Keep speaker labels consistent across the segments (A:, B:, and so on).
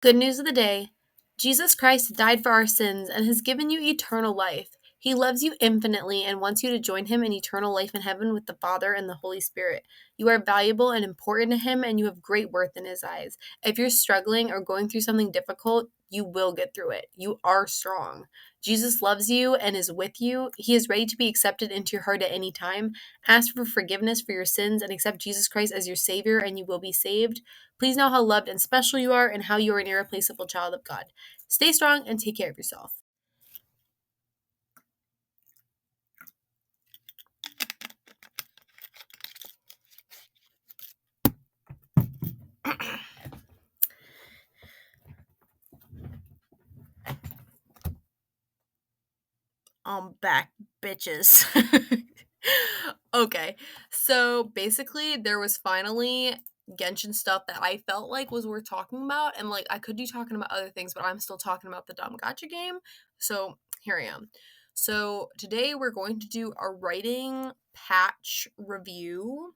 A: Good news of the day. Jesus Christ died for our sins and has given you eternal life. He loves you infinitely and wants you to join him in eternal life in heaven with the Father and the Holy Spirit. You are valuable and important to him, and you have great worth in his eyes. If you're struggling or going through something difficult, you will get through it. You are strong. Jesus loves you and is with you. He is ready to be accepted into your heart at any time. Ask for forgiveness for your sins and accept Jesus Christ as your Savior, and you will be saved. Please know how loved and special you are and how you are an irreplaceable child of God. Stay strong and take care of yourself. I'm back, bitches. Okay, so basically, there was finally Genshin stuff that I felt like was worth talking about, and like I could be talking about other things, but I'm still talking about the dumb gotcha game. So here I am. So today we're going to do a writing patch review.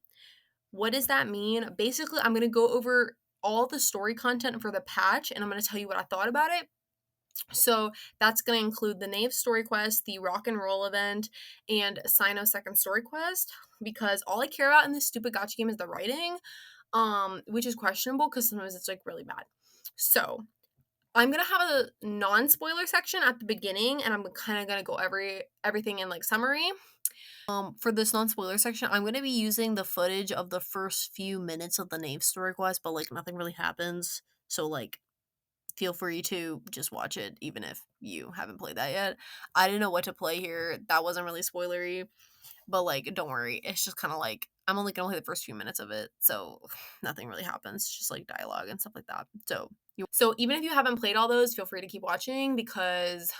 A: What does that mean? Basically, I'm going to go over all the story content for the patch and I'm going to tell you what I thought about it. So that's going to include the Knave Story Quest, the Rock and Roll event, and Cyno Second Story Quest, because all I care about in this stupid gotcha game is the writing, which is questionable because sometimes it's like really bad. So I'm gonna have a non-spoiler section at the beginning, and I'm kind of gonna go everything in like summary. For this non-spoiler section, I'm gonna be using the footage of the first few minutes of the Knave Story Quest, but like nothing really happens. So like feel free to just watch it even if you haven't played that yet. I didn't know what to play here. That wasn't really spoilery, but like don't worry. It's just kind of like I'm only going to play the first few minutes of it, so nothing really happens. Just like dialogue and stuff like that. So even if you haven't played all those, feel free to keep watching because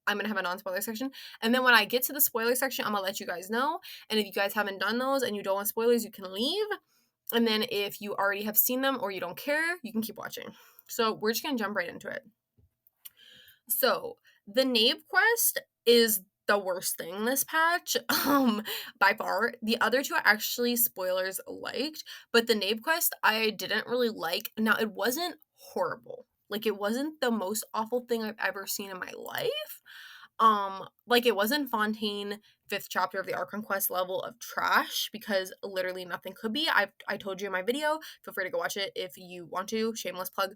A: I'm going to have a non-spoiler section. And then when I get to the spoiler section, I'm going to let you guys know. And if you guys haven't done those and you don't want spoilers, you can leave. And then if you already have seen them or you don't care, you can keep watching. So we're just going to jump right into it. So the Knave Quest is the worst thing in this patch, by far. The other two are actually spoilers liked, but the Knave Quest I didn't really like. Now it wasn't horrible. Like it wasn't the most awful thing I've ever seen in my life. Like it wasn't Fontaine fifth chapter of the Archon Quest level of trash because literally nothing could be. I told you in my video. Feel free to go watch it if you want to. Shameless plug.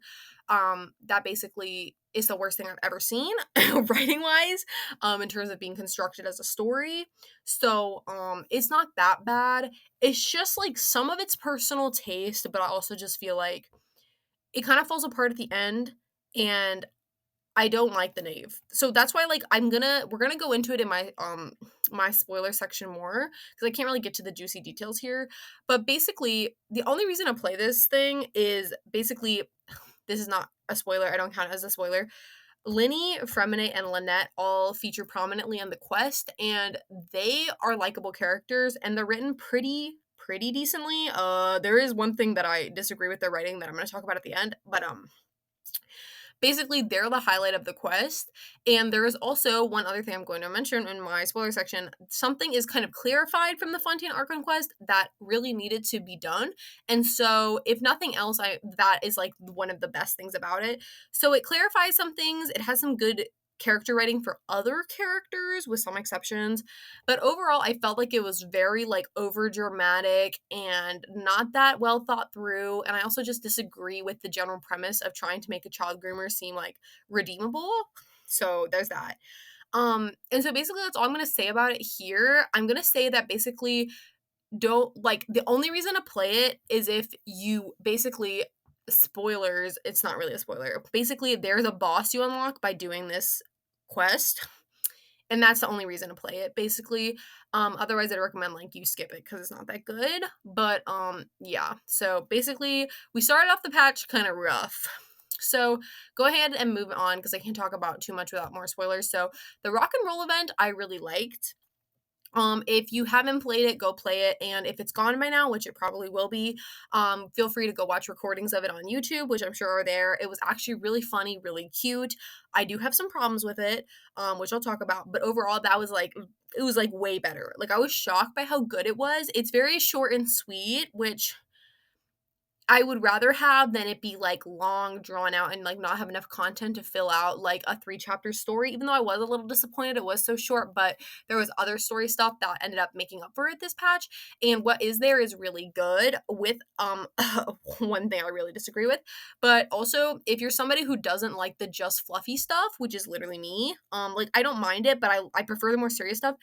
A: That basically is the worst thing I've ever seen, writing wise, in terms of being constructed as a story. So it's not that bad. It's just like some of it's personal taste, but I also just feel like it kind of falls apart at the end and I don't like the Knave. So that's why like we're gonna go into it in my spoiler section more because I can't really get to the juicy details here. But basically, the only reason to play this thing is basically this is not a spoiler. I don't count it as a spoiler. Linny, Fremine, and Lynette all feature prominently on the quest, and they are likable characters, and they're written pretty decently. There is one thing that I disagree with their writing that I'm going to talk about at the end, but basically they're the highlight of the quest. And there is also one other thing I'm going to mention in my spoiler section. Something is kind of clarified from the Fontaine Archon quest that really needed to be done, and so if nothing else, that is like one of the best things about it. So it clarifies some things. It has some good character writing for other characters with some exceptions, but overall I felt like it was very like over dramatic and not that well thought through. And I also just disagree with the general premise of trying to make a child groomer seem like redeemable. So there's that. And so basically that's all I'm going to say about it here. I'm going to say that basically don't like the only reason to play it is if you basically spoilers, it's not really a spoiler. Basically, there's a boss you unlock by doing this quest, and that's the only reason to play it basically. Otherwise I'd recommend like you skip it because it's not that good. But yeah, so basically we started off the patch kind of rough. So go ahead and move on because I can't talk about too much without more spoilers. So the rock and roll event I really liked. If you haven't played it, go play it. And if it's gone by now, which it probably will be, feel free to go watch recordings of it on YouTube, which I'm sure are there. It was actually really funny, really cute. I do have some problems with it, which I'll talk about. But overall, it was like way better. Like I was shocked by how good it was. It's very short and sweet, which I would rather have than it be, like, long, drawn out, and, like, not have enough content to fill out, like, a 3-chapter story, even though I was a little disappointed it was so short, but there was other story stuff that ended up making up for it this patch, and what is there is really good with, one thing I really disagree with, but also, if you're somebody who doesn't like the just fluffy stuff, which is literally me, like, I don't mind it, but I prefer the more serious stuff.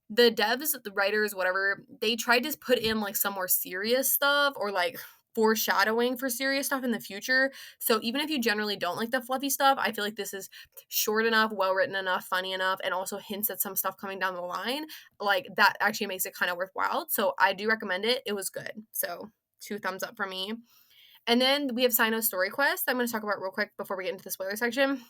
A: The devs, the writers, whatever, they tried to put in, like, some more serious stuff or, like, foreshadowing for serious stuff in the future. So even if you generally don't like the fluffy stuff, I feel like this is short enough, well written enough, funny enough, and also hints at some stuff coming down the line. Like, that actually makes it kind of worthwhile. So I do recommend it. It was good. So 2 thumbs up for me. And then we have Cyno Story Quest. I'm going to talk about real quick before we get into the spoiler section.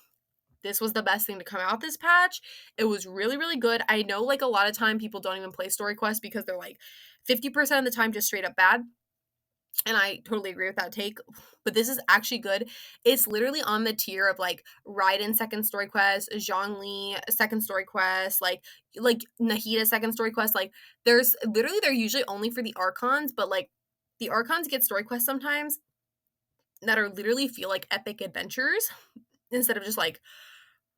A: This was the best thing to come out this patch. It was really, really good. I know, like, a lot of time people don't even play Story Quest because they're, like, 50% of the time just straight up bad, and I totally agree with that take, but this is actually good. It's literally on the tier of, like, Raiden second story quest, Zhongli second story quest, like Nahida second story quest, like, there's literally they're usually only for the Archons, but, like, the Archons get story quests sometimes that are literally feel like epic adventures instead of just, like,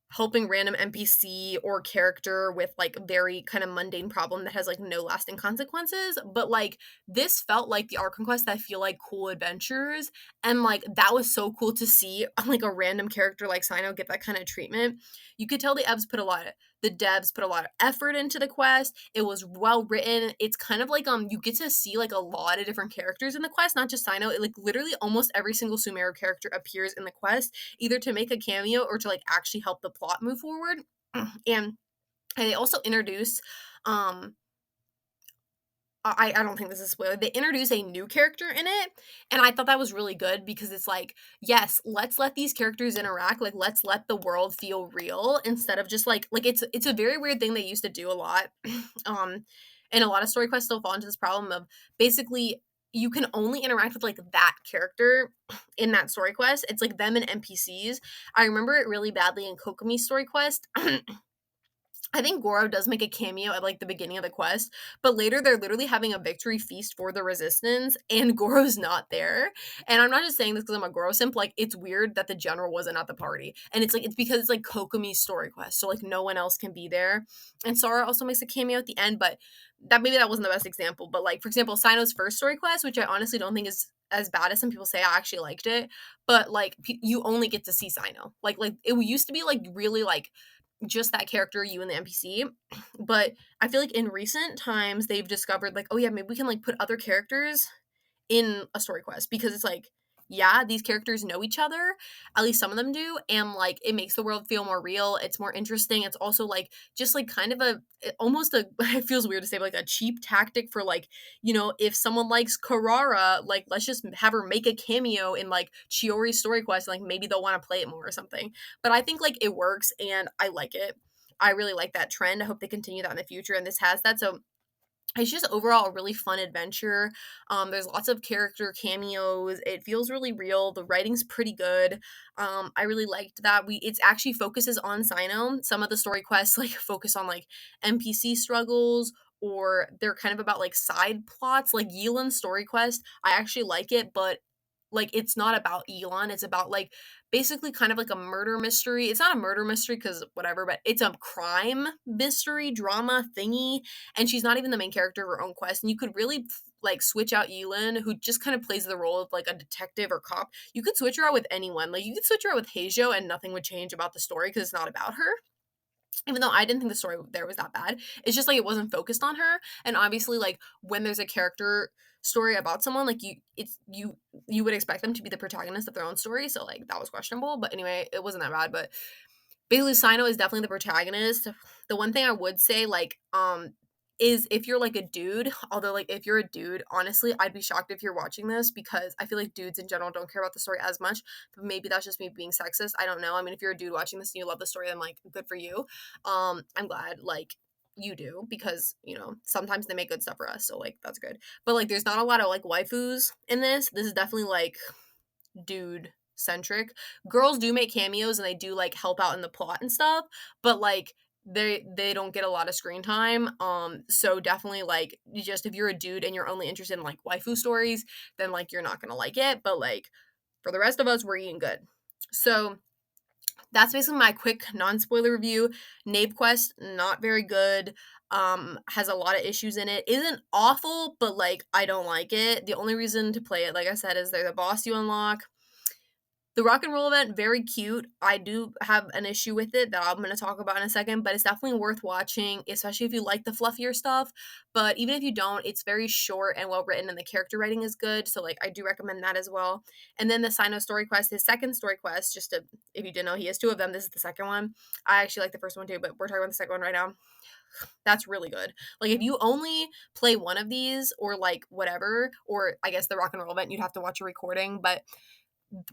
A: helping random NPC or character with, like, very kind of mundane problem that has, like, no lasting consequences, but, like, this felt like the Arc Quest that feel like cool adventures, and, like, that was so cool to see, like, a random character like Cyno get that kind of treatment. You could tell the devs put a lot of effort into the quest. It was well written. It's kind of like, you get to see, like, a lot of different characters in the quest, not just Cyno. It, like, literally almost every single Sumeru character appears in the quest, either to make a cameo or to, like, actually help the plot move forward. And they also introduce, um I don't think this is a spoiler. They introduce a new character in it, and I thought that was really good because it's like, yes, let's let these characters interact. Like, let's let the world feel real instead of just like it's a very weird thing they used to do a lot. um, and a lot of story quests still fall into this problem of basically you can only interact with like that character in that story quest. It's like them and NPCs. I remember it really badly in Kokomi's story quest. I think Goro does make a cameo at, like, the beginning of the quest, but later they're literally having a victory feast for the resistance, and Goro's not there, and I'm not just saying this because 'cause I'm a Goro simp, like, it's weird that the general wasn't at the party, and it's, like, it's because it's, like, Kokomi's story quest, so, like, no one else can be there, and Sora also makes a cameo at the end, but that wasn't the best example, but, like, for example, Cyno's first story quest, which I honestly don't think is as bad as some people say, I actually liked it, but, like, you only get to see Cyno. Like, it used to be, like, really, like, just that character, you and the NPC. But I feel like in recent times they've discovered like, oh yeah, maybe we can like put other characters in a story quest because it's like, yeah, these characters know each other, at least some of them do, and like it makes the world feel more real. It's more interesting. It's also like just like kind of almost a it feels weird to say but like a cheap tactic for like, if someone likes Karara, like let's just have her make a cameo in like Chiori's story quest, and, like maybe they'll want to play it more or something. But I think like it works and I like it. I really like that trend. I hope they continue that in the future, and this has that. So it's just overall a really fun adventure. There's lots of character cameos. It feels really real. The writing's pretty good. I really liked that. It's actually focuses on Cyno. Some of the story quests like focus on like NPC struggles or they're kind of about like side plots. Like Yelan's story quest, I actually like it, but like it's not about Elon. It's about like basically kind of like a murder mystery. It's not a murder mystery because whatever, but it's a crime mystery drama thingy, and she's not even the main character of her own quest. And you could really like switch out Yulin, who just kind of plays the role of like a detective or cop. You could switch her out with anyone. Like you could switch her out with Heijo, and nothing would change about the story because it's not about her. Even though I didn't think the story there was that bad, it's just like it wasn't focused on her. And obviously, like when there's a character story about someone, like you would expect them to be the protagonist of their own story. So like that was questionable. But anyway, it wasn't that bad. But basically Cyno is definitely the protagonist. The one thing I would say, like, is if you're like a dude, although like if you're a dude, honestly, I'd be shocked if you're watching this because I feel like dudes in general don't care about the story as much. But maybe that's just me being sexist. I don't know. I mean, if you're a dude watching this and you love the story, then like good for you. I'm glad like you do because sometimes they make good stuff for us, so like that's good. But like there's not a lot of like waifus in this. This is definitely like dude centric. Girls do make cameos and they do like help out in the plot and stuff, but like they don't get a lot of screen time. So definitely like just if you're a dude and you're only interested in like waifu stories, then like you're not gonna like it. But like for the rest of us, we're eating good. So that's basically my quick non-spoiler review. Knave Quest, not very good. Has a lot of issues in it. Isn't awful, but like I don't like it. The only reason to play it, like I said, is there's a boss you unlock. The rock and roll event, very cute. I do have an issue with it that I'm going to talk about in a second, but it's definitely worth watching, especially if you like the fluffier stuff. But even if you don't, it's very short and well written, and the character writing is good. So, like, I do recommend that as well. And then the Cyno Story Quest, his second story quest, just to, if you didn't know, he has two of them. This is the second one. I actually like the first one too, but we're talking about the second one right now. That's really good. Like, if you only play one of these, or like whatever, or I guess the rock and roll event, you'd have to watch a recording, but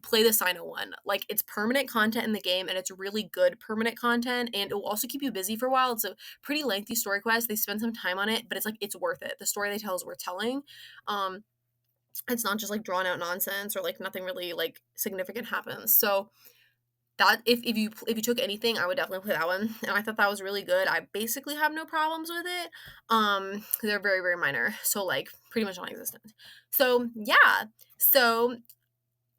A: play the Cyno one. Like, it's permanent content in the game, and it's really good permanent content, and it will also keep you busy for a while. It's a pretty lengthy story quest. They spend some time on it, but it's like it's worth it. The story they tell is worth telling. It's not just like drawn out nonsense or like nothing really like significant happens. So that if you took anything, I would definitely play that one. And I thought that was really good. I basically have no problems with it. They're very, very minor. So like pretty much non-existent. So yeah. So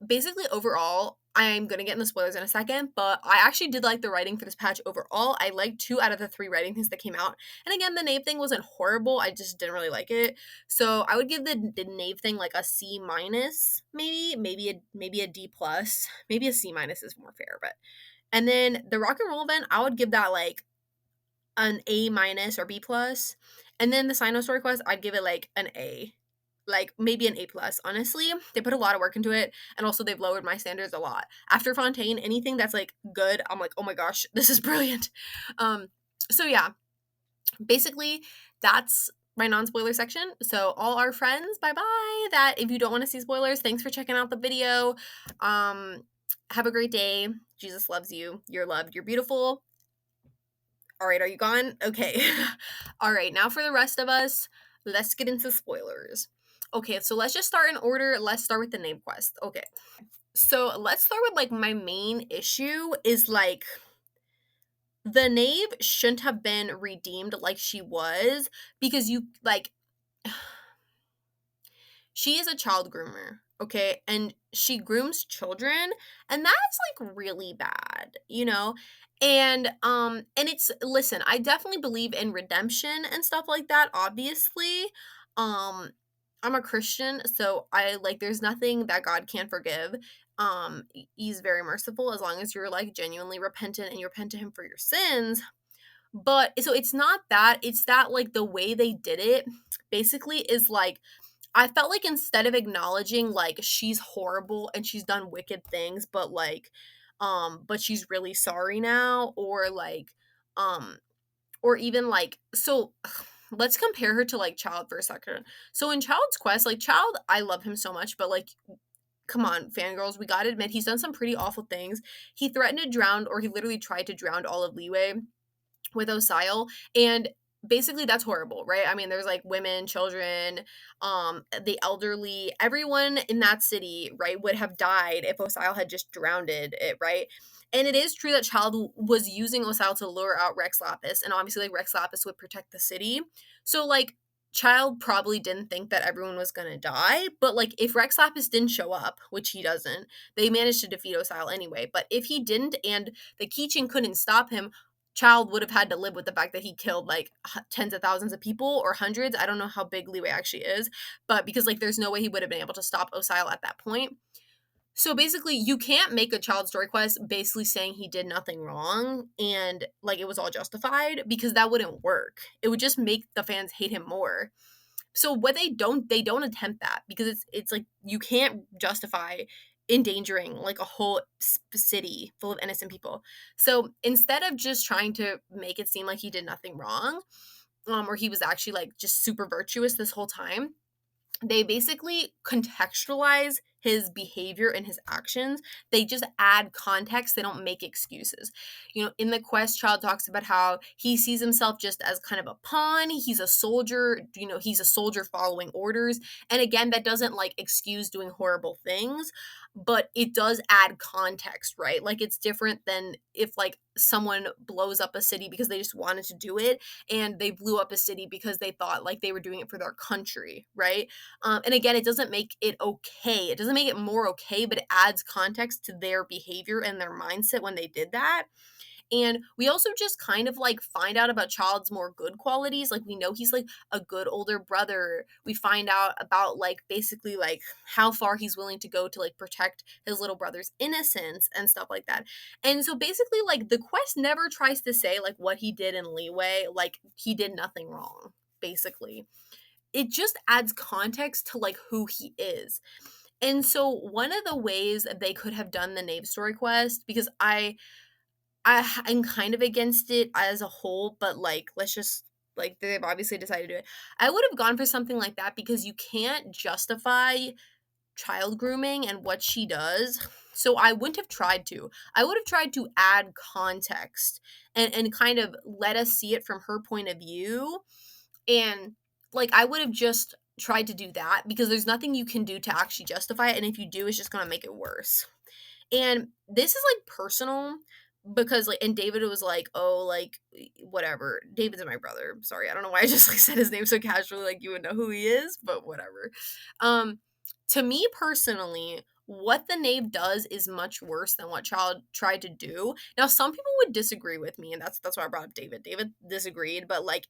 A: basically overall, I'm gonna get in the spoilers in a second, but I actually did like the writing for this patch overall. I liked 2 out of the 3 writing things that came out. And again, the Knave thing wasn't horrible. I just didn't really like it. So I would give the Knave thing like a C minus, maybe a D plus. Maybe a C minus is more fair, but and then the rock and roll event, I would give that like an A minus or B plus. And then the Cyno Story Quest, I'd give it like an A. Like maybe an A plus. Honestly, they put a lot of work into it, and also they've lowered my standards a lot. After Fontaine, anything that's like good, I'm like, oh my gosh, this is brilliant. So yeah, basically that's my non-spoiler section. So all our friends, bye-bye. That if you don't want to see spoilers, thanks for checking out the video. Have a great day. Jesus loves you. You're loved. You're beautiful. All right, are you gone? Okay. All right, now for the rest of us, let's get into spoilers. Okay, so let's just start in order. Let's start with the Knave Quest. Okay. So let's start with like my main issue is like the Knave shouldn't have been redeemed like she was, because you like she is a child groomer, okay? And she grooms children, and that's like really bad, you know? And it's, listen, I definitely believe in redemption and stuff like that, obviously. Um I'm a Christian, so I like there's nothing that God can't forgive. He's very merciful as long as you're like genuinely repentant and you repent to him for your sins. But so it's not that, it's that like the way they did it basically is like I felt like instead of acknowledging like she's horrible and she's done wicked things, but like but she's really sorry now, or like um or even like so let's compare her to like Child for a second. So in Child's Quest, like Child, I love him so much, but like come on, fangirls, we gotta admit he's done some pretty awful things. He threatened to drown, or he literally tried to drown all of Leeway with Osile, and basically that's horrible, right? I mean, there's like women, children, the elderly, everyone in that city, right, would have died if Osile had just drowned it, right? And it is true that Child was using Osile to lure out Rex Lapis, and obviously like Rex Lapis would protect the city. So like Child probably didn't think that everyone was gonna die, but like if Rex Lapis didn't show up, which he doesn't, they managed to defeat Osile anyway. But if he didn't and the Keychain couldn't stop him, Child would have had to live with the fact that he killed like tens of thousands of people or hundreds. I don't know how big Leeway actually is, but because like there's no way he would have been able to stop Osile at that point. So basically, you can't make a Child Story Quest basically saying he did nothing wrong and like it was all justified, because that wouldn't work. It would just make the fans hate him more. So what they don't attempt that, because it's like you can't justify endangering like a whole city full of innocent people. So instead of just trying to make it seem like he did nothing wrong, or he was actually like just super virtuous this whole time, they basically contextualize his behavior and his actions. They just add context. They don't make excuses. In the quest, Child talks about how he sees himself just as kind of a pawn. He's a soldier, he's a soldier following orders. And again, that doesn't like excuse doing horrible things, but it does add context, right? Like it's different than if like someone blows up a city because they just wanted to do it, and they blew up a city because they thought like they were doing it for their country, right? And again, it doesn't make it okay. It doesn't make it more okay, but it adds context to their behavior and their mindset when they did that. And we also just kind of like find out about Child's more good qualities. Like we know he's like a good older brother. We find out about like basically like how far he's willing to go to like protect his little brother's innocence and stuff like that. And so basically like the quest never tries to say like what he did in leeway, like he did nothing wrong, basically. It just adds context to like who he is. And so one of the ways that they could have done the Knave Story quest, because I'm kind of against it as a whole, but like let's just like they've obviously decided to do it. I would have gone for something like that because you can't justify child grooming and what she does. So I wouldn't have tried to. I would have tried to add context and kind of let us see it from her point of view. And like I would have just tried to do that because there's nothing you can do to actually justify it. And if you do, it's just gonna make it worse. And this is like personal because like and David was like, "Oh, like whatever. David's my brother." Sorry, I don't know why I just like said his name so casually like you would know who he is, but whatever. Um to me personally, what the knave does is much worse than what Child tried to do. Now, some people would disagree with me, and that's why I brought up David. David disagreed, but like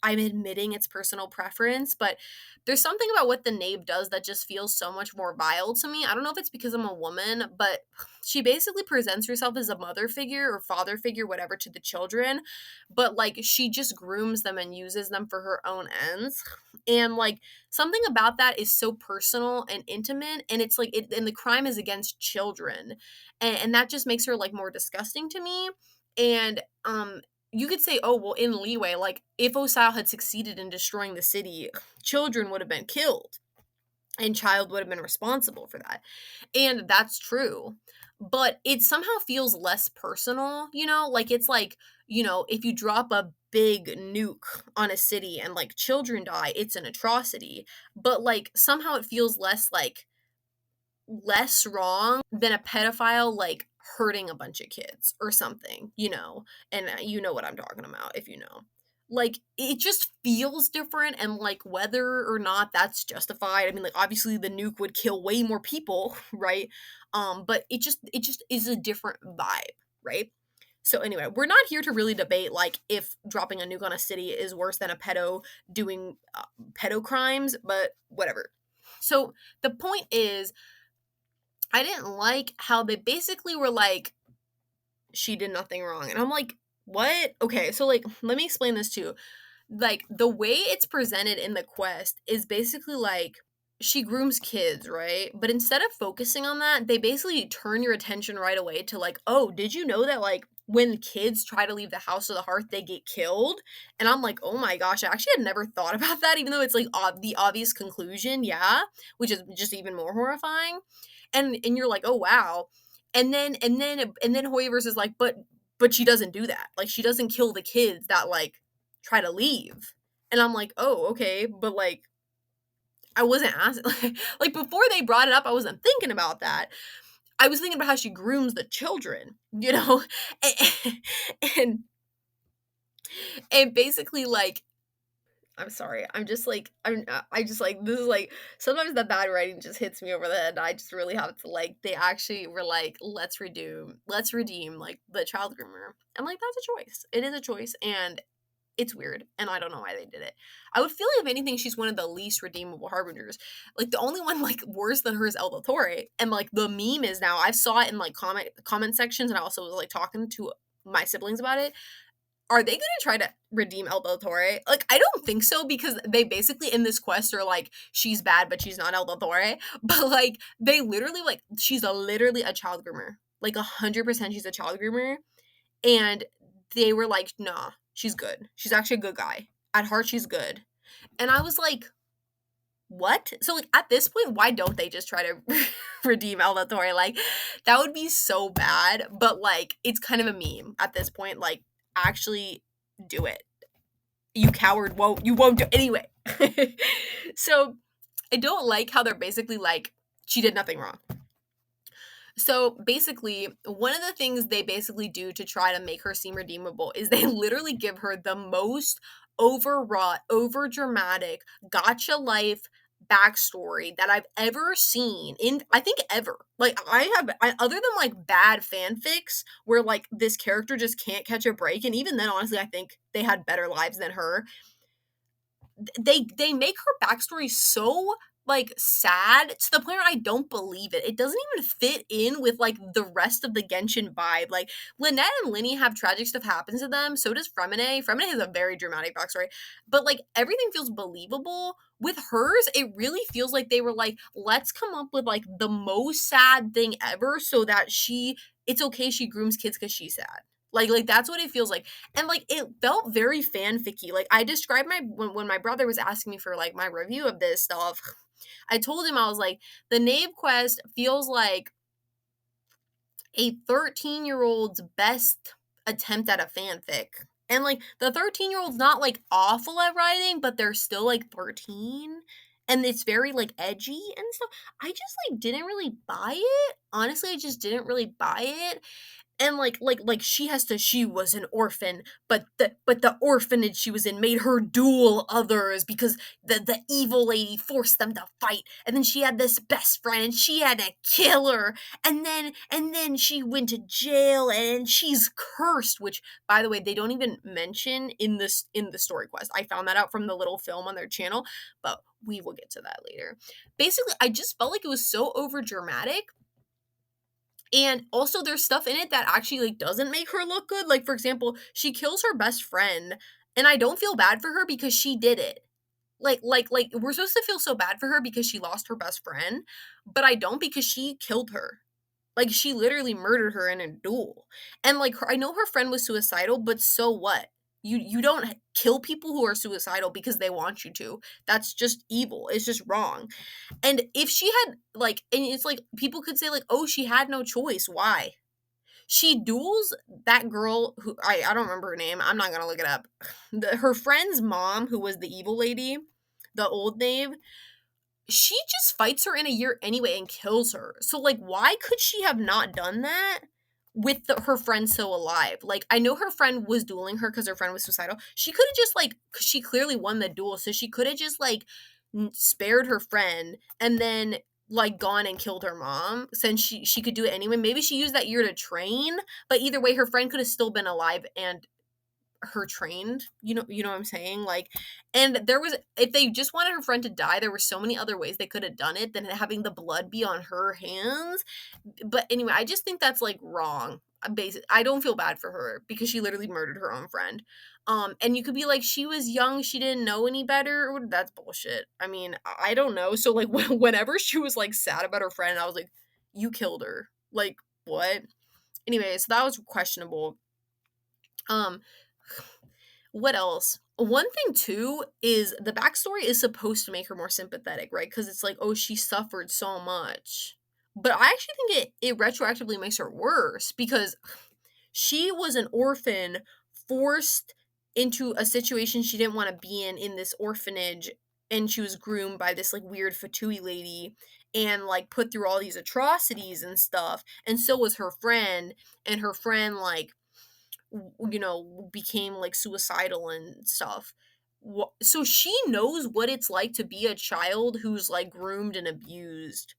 A: I'm admitting it's personal preference, but there's something about what the knave does that just feels so much more vile to me. I don't know if it's because I'm a woman, but she basically presents herself as a mother figure or father figure, whatever, to the children, but like she just grooms them and uses them for her own ends. And like something about that is so personal and intimate, and it's like and the crime is against children, and that just makes her like more disgusting to me. And you could say, oh well, in leeway, like if Osile had succeeded in destroying the city, children would have been killed and Child would have been responsible for that. And that's true. But it somehow feels less personal, like it's like, if you drop a big nuke on a city and like children die, it's an atrocity. But like somehow it feels less wrong than a pedophile like hurting a bunch of kids or something, and you know what I'm talking about if you know. Like it just feels different, and like whether or not that's justified, I mean like obviously the nuke would kill way more people, right? But it just is a different vibe, right? So anyway, we're not here to really debate like if dropping a nuke on a city is worse than a pedo doing pedo crimes, but whatever. So the point is, I didn't like how they basically were like, she did nothing wrong. And I'm like, what? Okay, so like, let me explain this too. Like, the way it's presented in the quest is basically like, she grooms kids, right? But instead of focusing on that, they basically turn your attention right away to like, oh, did you know that like when kids try to leave the house of the hearth, they get killed? And I'm like, oh my gosh, I actually had never thought about that, even though it's like the obvious conclusion, yeah, which is just even more horrifying. And you're like, oh wow. And then Hoyverse is like, but she doesn't do that. Like she doesn't kill the kids that like try to leave. And I'm like, oh, okay, but like I wasn't asking like before they brought it up, I wasn't thinking about that. I was thinking about how she grooms the children, and, and, and basically like I'm sorry. I'm just like I just like this is like sometimes the bad writing just hits me over the head. I just really have to like they actually were like let's redeem like the child groomer. I'm like that's a choice. It is a choice and it's weird and I don't know why they did it. I would feel like if anything she's one of the least redeemable harbingers. Like the only one like worse than her is El Dottore. And like the meme is now I've saw it in like comment sections and I also was like talking to my siblings about it. Are they gonna try to redeem El Dottore? Like, I don't think so because they basically in this quest are like, she's bad, but she's not El Dottore. But like, they literally like, she's literally a child groomer. Like 100% she's a child groomer. And they were like, nah, she's good. She's actually a good guy. At heart, she's good. And I was like, what? So, like, at this point, why don't they just try to redeem Alvatore? Like, that would be so bad, but, like, it's kind of a meme at this point. Like, actually do it. You coward you won't do anyway. So, I don't like how they're basically like, she did nothing wrong. So basically, one of the things they basically do to try to make her seem redeemable is they literally give her the most overwrought, over dramatic, gotcha life backstory that I've ever seen in, I think, ever. Like, other than like bad fanfics where like this character just can't catch a break, and even then, honestly, I think they had better lives than her. They make her backstory so like sad to the point where I don't believe it. It doesn't even fit in with like the rest of the Genshin vibe. Like, Lynette and Linny have tragic stuff happen to them. So does Fremine. Fremine has a very dramatic backstory, but like everything feels believable. With hers, it really feels like they were like, let's come up with like the most sad thing ever so that it's okay she grooms kids because she's sad. Like that's what it feels like. And like it felt very fanficky. Like I described when my brother was asking me for like my review of this stuff, I told him, I was like, the Knave Quest feels like a 13-year-old's best attempt at a fanfic. And like the 13-year-old's not like awful at writing, but they're still like 13. And it's very like edgy and stuff. I just like didn't really buy it. Honestly, I just didn't really buy it. And like she was an orphan, but the orphanage she was in made her duel others because the evil lady forced them to fight, and then she had this best friend and she had to kill her, and then she went to jail and she's cursed, which by the way they don't even mention in the story quest. I found that out from the little film on their channel, but we will get to that later. Basically, I just felt like it was so over dramatic. And also there's stuff in it that actually like doesn't make her look good. Like, for example, she kills her best friend, and I don't feel bad for her because she did it. Like we're supposed to feel so bad for her because she lost her best friend, but I don't, because she killed her. Like, she literally murdered her in a duel. And like I know her friend was suicidal, but so what? You don't kill people who are suicidal because they want you to. That's just evil. It's just wrong. And if she had like, and it's like people could say like, oh, she had no choice. Why? She duels that girl who I don't remember her name. I'm not gonna look it up. Her friend's mom, who was the evil lady, the old knave. She just fights her in a year anyway and kills her. So like, why could she have not done that with her friend still alive? Like, I know her friend was dueling her because her friend was suicidal. She could have just like, 'cause she clearly won the duel, so she could have just like spared her friend and then like gone and killed her mom, since she could do it anyway. Maybe she used that year to train, but either way her friend could have still been alive and her trained. You know what I'm saying? Like, and there was, if they just wanted her friend to die, there were so many other ways they could have done it than having the blood be on her hands. But anyway, I just think that's like wrong. I don't feel bad for her because she literally murdered her own friend. And you could be like, she was young, she didn't know any better. That's bullshit. I mean, I don't know. So like whenever she was like sad about her friend, I was like, you killed her. Like, what? Anyway, so that was questionable. um what else? One thing too is the backstory is supposed to make her more sympathetic, right? Because it's like, oh, she suffered so much. But I actually think it retroactively makes her worse, because she was an orphan forced into a situation she didn't want to be in this orphanage, and she was groomed by this like weird Fatui lady and like put through all these atrocities and stuff. And so was her friend, and her friend like became like suicidal and stuff. So she knows what it's like to be a child who's like groomed and abused.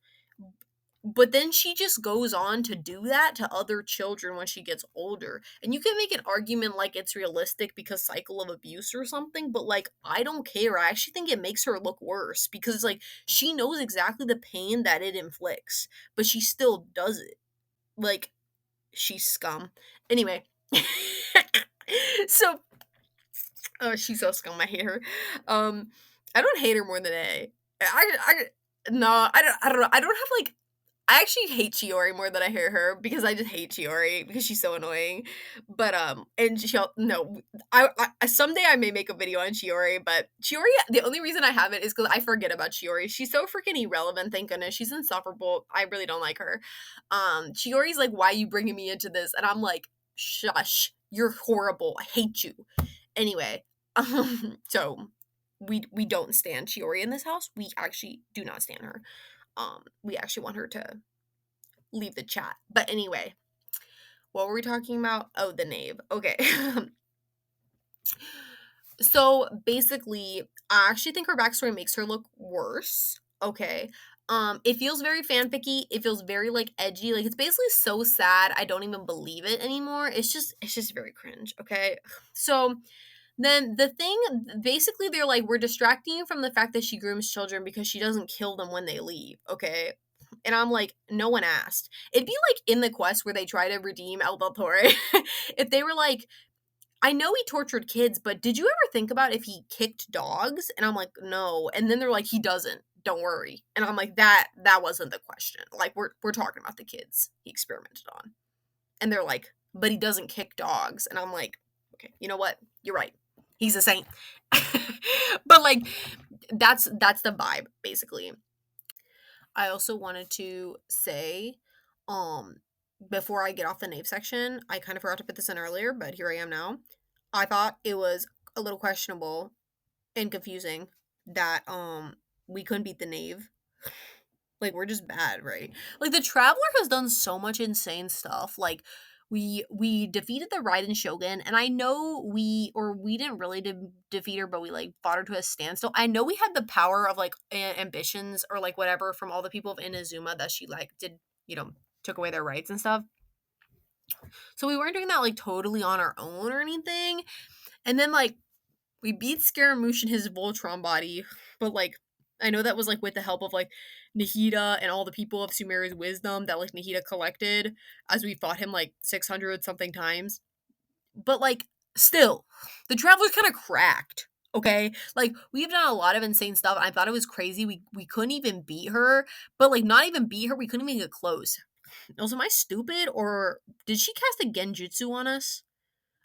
A: But then she just goes on to do that to other children when she gets older. And you can make an argument like it's realistic because cycle of abuse or something, but like I don't care. I actually think it makes her look worse because it's like she knows exactly the pain that it inflicts, but she still does it. Like, she's scum. Anyway. So, oh, she's so scum. I hate her. I don't hate her more than A. No, I don't know. I don't have like, I actually hate Chiori more than I hear her because I just hate Chiori because she's so annoying. But and she'll no, someday I may make a video on Chiori, but Chiori, the only reason I have it is because I forget about Chiori. She's so freaking irrelevant. Thank goodness she's insufferable. I really don't like her. Chiori's like, why are you bringing me into this? And I'm like, shush, you're horrible. I hate you. Anyway, so we don't stand Chiori in this house. We actually do not stand her. We actually want her to leave the chat. But anyway, what were we talking about? Oh, the Knave. Okay. So basically, I actually think her backstory makes her look worse. Okay. It feels very fanficky. It feels very like edgy. Like it's basically so sad. I don't even believe it anymore. It's just very cringe. Okay. So then the thing, basically, they're like, we're distracting you from the fact that she grooms children because she doesn't kill them when they leave, okay? And I'm like, no one asked. It'd be like in the quest where they try to redeem El Del Torre. If they were like, I know he tortured kids, but did you ever think about if he kicked dogs? And I'm like, no. And then they're like, he doesn't. Don't worry. And I'm like, that wasn't the question. Like, we're talking about the kids he experimented on. And they're like, but he doesn't kick dogs. And I'm like, okay, you know what? You're right. He's a saint. But like that's the vibe basically. I also wanted to say um before I get off the Knave section, I kind of forgot to put this in earlier, but here I am now. I thought it was a little questionable and confusing that we couldn't beat the Knave. Like we're just bad, right? Like the Traveler has done so much insane stuff. Like we defeated the Raiden Shogun, and I know we didn't really defeat her, but we like fought her to a standstill. I know we had the power of like ambitions or like whatever from all the people of Inazuma that she like did, took away their rights and stuff. So we weren't doing that like totally on our own or anything. And then like we beat Scaramouche in his Voltron body, but like I know that was like with the help of like Nahida and all the people of Sumeria's wisdom that like Nahida collected as we fought him like 600 something times. But like still, the Traveler's kind of cracked. Okay, like we've done a lot of insane stuff. I thought it was crazy. We couldn't even beat her, but like not even beat her. We couldn't even get close. Also, am I stupid or did she cast a Genjutsu on us?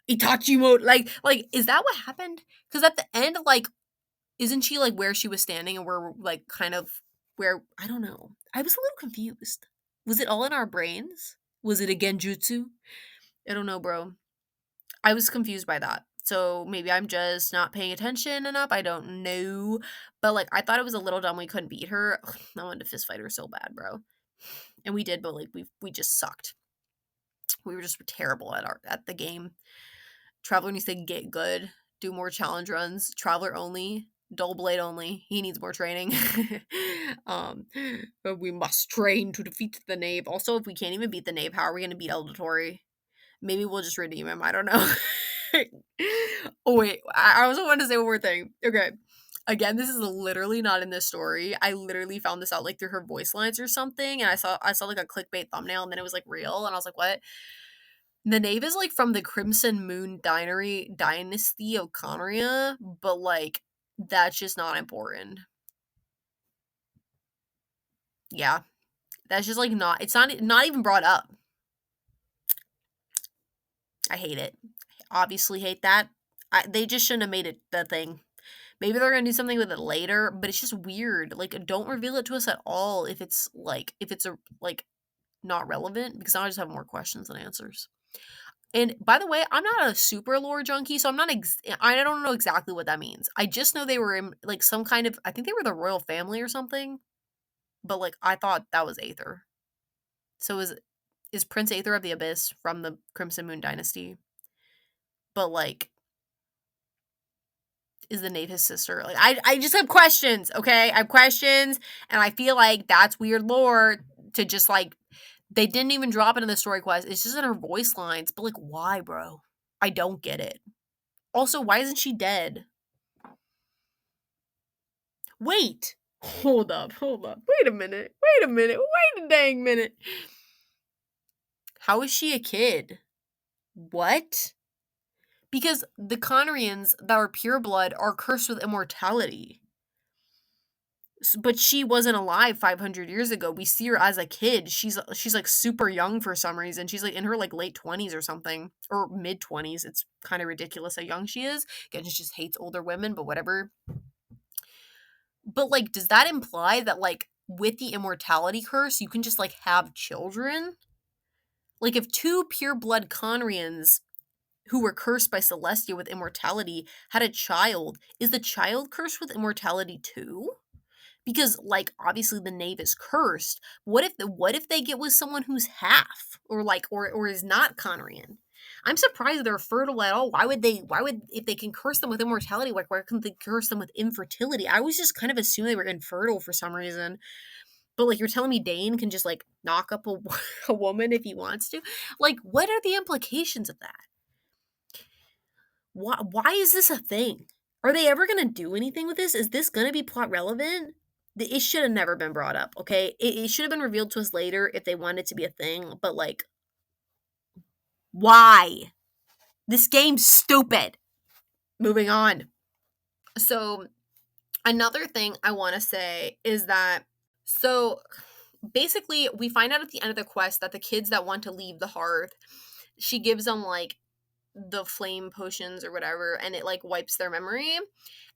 A: Itachi mode, like is that what happened? Because at the end, like, isn't she like where she was standing and we're like kind of where I don't know. I was a little confused. Was it all in our brains? Was it a genjutsu? I don't know, bro. I was confused by that. So maybe I'm just not paying attention enough. I don't know. But like I thought it was a little dumb we couldn't beat her. Ugh, I wanted to fist fight her so bad, bro. And we did, but like we just sucked. We were just terrible at the game. Traveler needs to get good, do more challenge runs. Traveler only, Dull Blade only. He needs more training. But we must train to defeat the Knave. Also, if we can't even beat the Knave, how are we going to beat El Torre? Maybe we'll just redeem him. I don't know. Oh wait, I also wanted to say one more thing. Okay. Again, this is literally not in this story. I literally found this out like through her voice lines or something, and I saw like a clickbait thumbnail, and then it was like real, and I was like, what? The Knave is like from the Crimson Moon dynasty of Conria, but like that's just not important. Yeah, that's just like not. It's not even brought up. I hate it. Obviously hate that. They just shouldn't have made it the thing. Maybe they're gonna do something with it later, but it's just weird. Like, don't reveal it to us at all if it's a like not relevant because I just have more questions than answers. And by the way, I'm not a super lore junkie, so I don't know exactly what that means. I just know they were in like some kind of I think they were the royal family or something, but like I thought that was Aether. So is Prince Aether of the Abyss from the Crimson Moon dynasty? But like is the Knave his sister? Like I just have questions, okay? I have questions and I feel like that's weird lore to just like they didn't even drop it in the story quest. It's just in her voice lines, but like why, bro? I don't get it. Also, why isn't she dead? Wait. Hold up, hold up. Wait a minute. Wait a minute. Wait a dang minute. How is she a kid? What? Because the Conrians that are pure blood are cursed with immortality. But she wasn't alive 500 years ago. We see her as a kid. She's like super young for some reason. She's like in her like late 20s or something, or mid 20s. It's kind of ridiculous how young she is. Again, she just hates older women, but whatever. But like, does that imply that like with the immortality curse, you can just like have children? Like, if two pure blood Conrians who were cursed by Celestia with immortality had a child, is the child cursed with immortality too? Because like obviously the knave is cursed. What if they get with someone who's half or like or is not Conrian? I'm surprised they're fertile at all. Why would if they can curse them with immortality, like why couldn't they curse them with infertility? I was just kind of assuming they were infertile for some reason. But like you're telling me Dane can just like knock up a woman if he wants to? Like what are the implications of that? Why is this a thing? Are they ever going to do anything with this? Is this going to be plot relevant? It should have never been brought up, okay? It should have been revealed to us later if they wanted it to be a thing, but like, why? This game's stupid. Moving on. So, another thing I want to say is that, so basically, we find out at the end of the quest that the kids that want to leave the hearth, she gives them like the flame potions or whatever, and it like wipes their memory.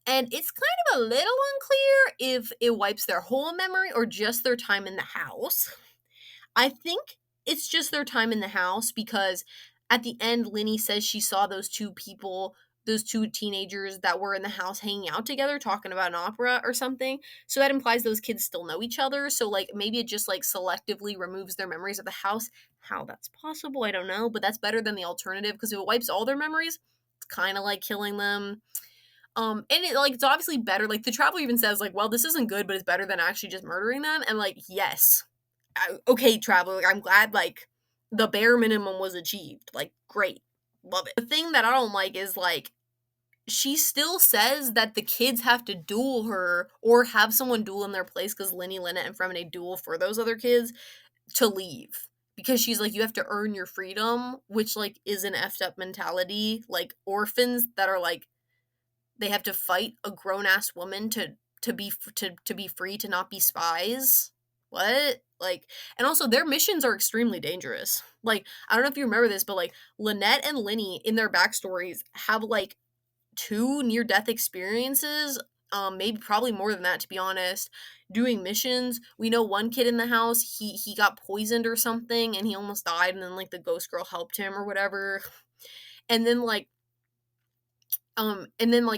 A: And it's kind of a little unclear if it wipes their whole memory or just their time in the house. I think it's just their time in the house because at the end, Linny says she saw those two people, those two teenagers that were in the house hanging out together talking about an opera or something. So that implies those kids still know each other. So, like, maybe it just, like, selectively removes their memories of the house. How that's possible, I don't know. But that's better than the alternative because if it wipes all their memories, it's kind of like killing them. And it like it's obviously better. Like the traveler even says, like, well, this isn't good, but it's better than actually just murdering them. And like, yes, okay, traveler. Like, I'm glad like the bare minimum was achieved. Like, great, love it. The thing that I don't like is like she still says that the kids have to duel her or have someone duel in their place because Linny, Lynette, and Fremine duel for those other kids to leave. Because she's like, you have to earn your freedom, which like is an effed up mentality. Like orphans that are like they have to fight a grown ass woman to be free to not be spies. What? Like, and also their missions are extremely dangerous. Like, I don't know if you remember this, but like Lynette and Linny in their backstories have like two near death experiences. Maybe probably more than that to be honest. Doing missions. We know one kid in the house, he got poisoned or something and he almost died, and then like the ghost girl helped him or whatever. And then like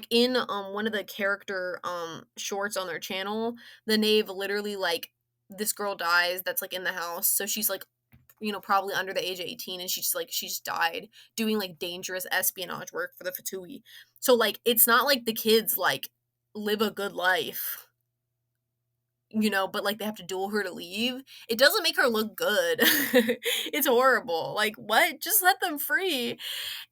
A: in one of the character shorts on their channel, the knave literally like this girl dies that's like in the house. So she's like, probably under the age of 18, and she's died doing like dangerous espionage work for the Fatui. So like it's not like the kids like live a good life, but like they have to duel her to leave. It doesn't make her look good. It's horrible. Like what? Just let them free.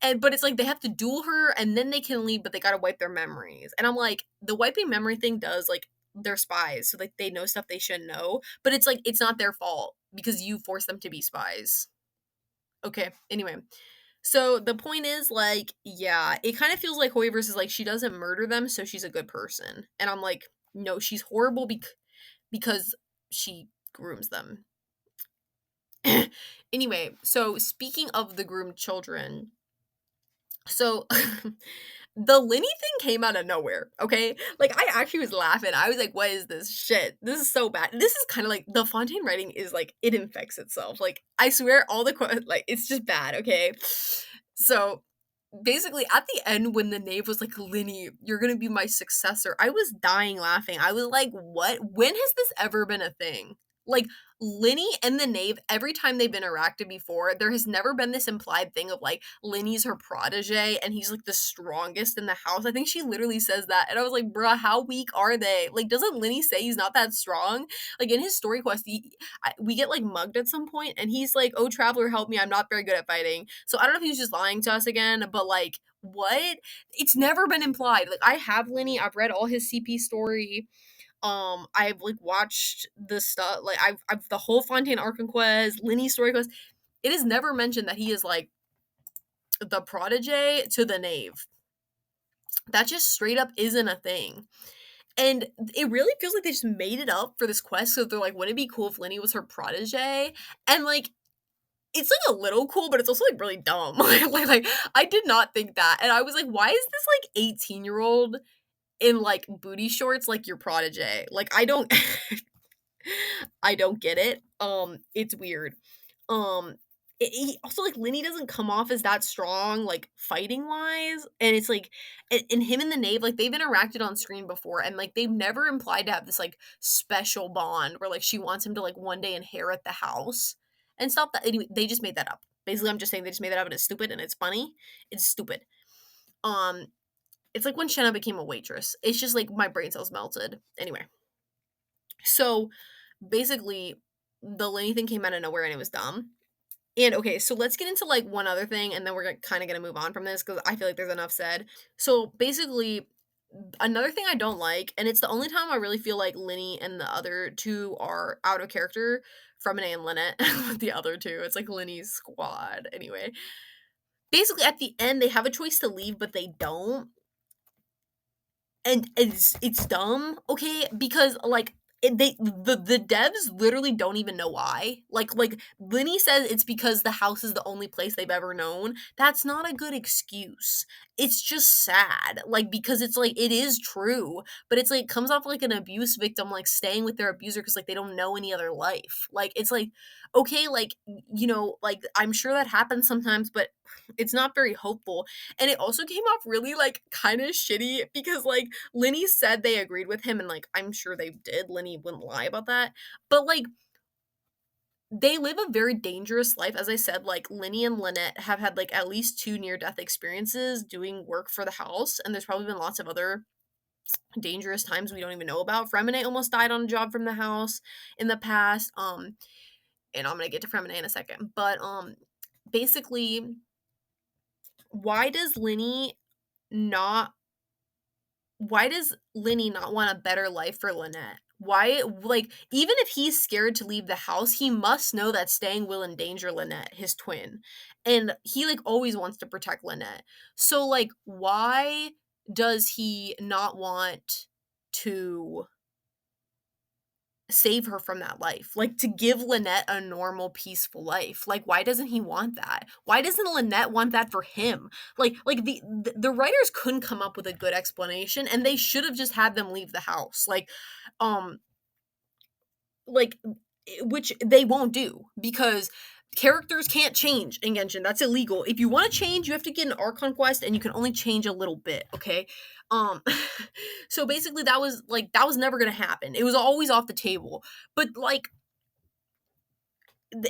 A: But it's like they have to duel her and then they can leave, but they gotta wipe their memories. And I'm like, the wiping memory thing does like they're spies, so like they know stuff they shouldn't know. But it's like it's not their fault because you force them to be spies. Okay, anyway. So the point is like, yeah, it kind of feels like Hoiverse is like she doesn't murder them, so she's a good person. And I'm like, no, she's horrible because she grooms them. Anyway, so speaking of the groomed children, so the Linny thing came out of nowhere, okay? Like, I actually was laughing. I was like, what is this shit? This is so bad. This is kind of like, the Fontaine writing is like, it infects itself. Like, I swear all the, like, it's just bad, okay? So, basically, at the end, when the knave was like, Linny, you're gonna be my successor, I was dying laughing. I was like, what? When has this ever been a thing? Like, Linny and the knave, every time they've interacted before, there has never been this implied thing of like Linny's her protege and he's like the strongest in the house. I think she literally says that. And I was like, bruh, how weak are they? Like, doesn't Linny say he's not that strong? Like, in his story quest, we get like mugged at some point and he's like, oh, traveler, help me. I'm not very good at fighting. So I don't know if he's just lying to us again, but like, what? It's never been implied. Like, I have Linny, I've read all his CP story. I've like watched the stuff, like I've the whole Fontaine Arc and Quest, Linny story quest. It is never mentioned that he is like the protege to the knave. That just straight up isn't a thing. And it really feels like they just made it up for this quest, so they're like, "Wouldn't it be cool if Lenny was her protege?" And, like, it's, like, a little cool, but it's also, like, really dumb. Like, I did not think that, and I was like, "Why is this, like, 18-year-old in, like, booty shorts, like, your protege?" Like, I don't I don't get it. It's weird. Um, he also, like, Lenny doesn't come off as that strong, like, fighting-wise, and it's like and him and the Knave, like, they've interacted on screen before, and, like, they've never implied to have this, like, special bond where, like, she wants him to, like, one day inherit the house and stuff that anyway, they just made that up. Basically, I'm just saying they just made that up and it's stupid and it's funny. It's stupid. Um, it's like when Shenna became a waitress. It's just, like, my brain cells melted. Anyway, so, basically, the Lenny thing came out of nowhere and it was dumb. And okay, so let's get into like one other thing and then we're kind of going to move on from this because I feel like there's enough said. So basically, another thing I don't like, and it's the only time I really feel like Linny and the other two are out of character, Fremine and Lynette, the other two. It's like Linny's squad. Anyway, basically at the end, they have a choice to leave, but they don't. And it's dumb, okay? Because like the devs literally don't even know why. Like Linny says it's because the house is the only place they've ever known. That's not a good excuse. It's just sad. Like because it's like it is true, but it's like comes off like an abuse victim like staying with their abuser because like they don't know any other life. Like it's like okay, like you know, like I'm sure that happens sometimes, but it's not very hopeful. And it also came off really like kind of shitty because like Linny said they agreed with him, and like I'm sure they did. Linny wouldn't lie about that. But like they live a very dangerous life. As I said, like Linny and Lynette have had like at least two near death experiences doing work for the house, and there's probably been lots of other dangerous times we don't even know about. Fremine almost died on a job from the house in the past. And I'm gonna get to Fremine in a second. But basically, why does Linny not why does Linny not want a better life for Lynette? Why, like, even if he's scared to leave the house, he must know that staying will endanger Lynette, his twin. And he, like, always wants to protect Lynette. So, like, why does he not want to save her from that life? Like, to give Lynette a normal, peaceful life. Like, why doesn't he want that? Why doesn't Lynette want that for him? Like the writers couldn't come up with a good explanation, and they should have just had them leave the house. Um, like which they won't do because characters can't change in Genshin. That's illegal. If you want to change, you have to get an Archon quest and you can only change a little bit, okay? Um so basically that was never going to happen. It was always off the table. But like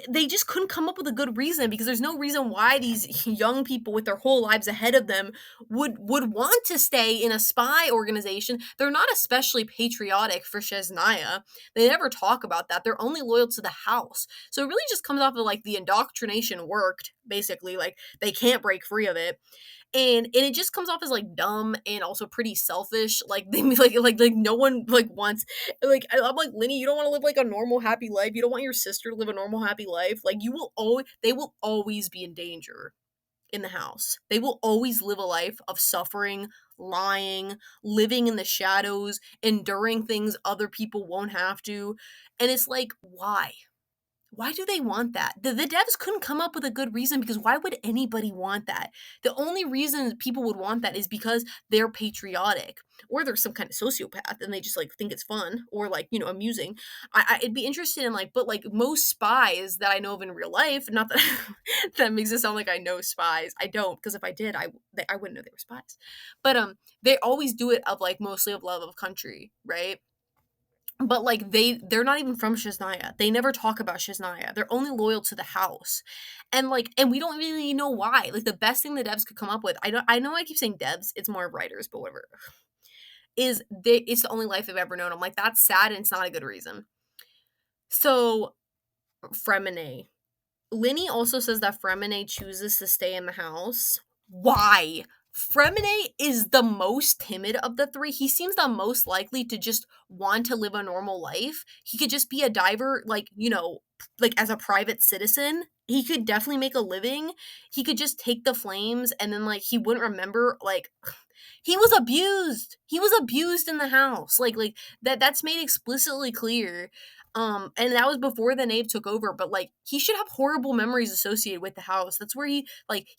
A: they just couldn't come up with a good reason because there's no reason why these young people with their whole lives ahead of them would want to stay in a spy organization. They're not especially patriotic for Shesnaya. They never talk about that. They're only loyal to the house. So it really just comes off of like the indoctrination worked, basically. Like they can't break free of it. And it just comes off as like dumb and also pretty selfish. Like they like no one like wants like I'm like Linny, you don't want to live like a normal happy life. You don't want your sister to live a normal happy life. Like you will always they will always be in danger in the house. They will always live a life of suffering, lying, living in the shadows, enduring things other people won't have to. And it's like, why? Why do they want that? The devs couldn't come up with a good reason because why would anybody want that? The only reason people would want that is because they're patriotic or they're some kind of sociopath and they just like think it's fun or like, you know, amusing. I'd be interested in like, but like most spies that I know of in real life, not that that makes it sound like I know spies. I don't because if I did, I wouldn't know they were spies. But they always do it of like mostly of love of country, right? But like they're not even from Shiznaya. They never talk about Shiznaya. They're only loyal to the house. And like and we don't really know why. Like the best thing the devs could come up with, I know I keep saying devs, it's more writers, but whatever. It's the only life they've ever known. I'm like, that's sad and it's not a good reason. So Fremine. Linny also says that Fremine chooses to stay in the house. Why? Fremine is the most timid of the three. He seems the most likely to just want to live a normal life. He could just be a diver, like, you know, like as a private citizen. He could definitely make a living. He could just take the flames and then, like, he wouldn't remember, like, He was abused. He was abused in the house. Like that's made explicitly clear. And that was before the Knave took over, but like he should have horrible memories associated with the house. That's where he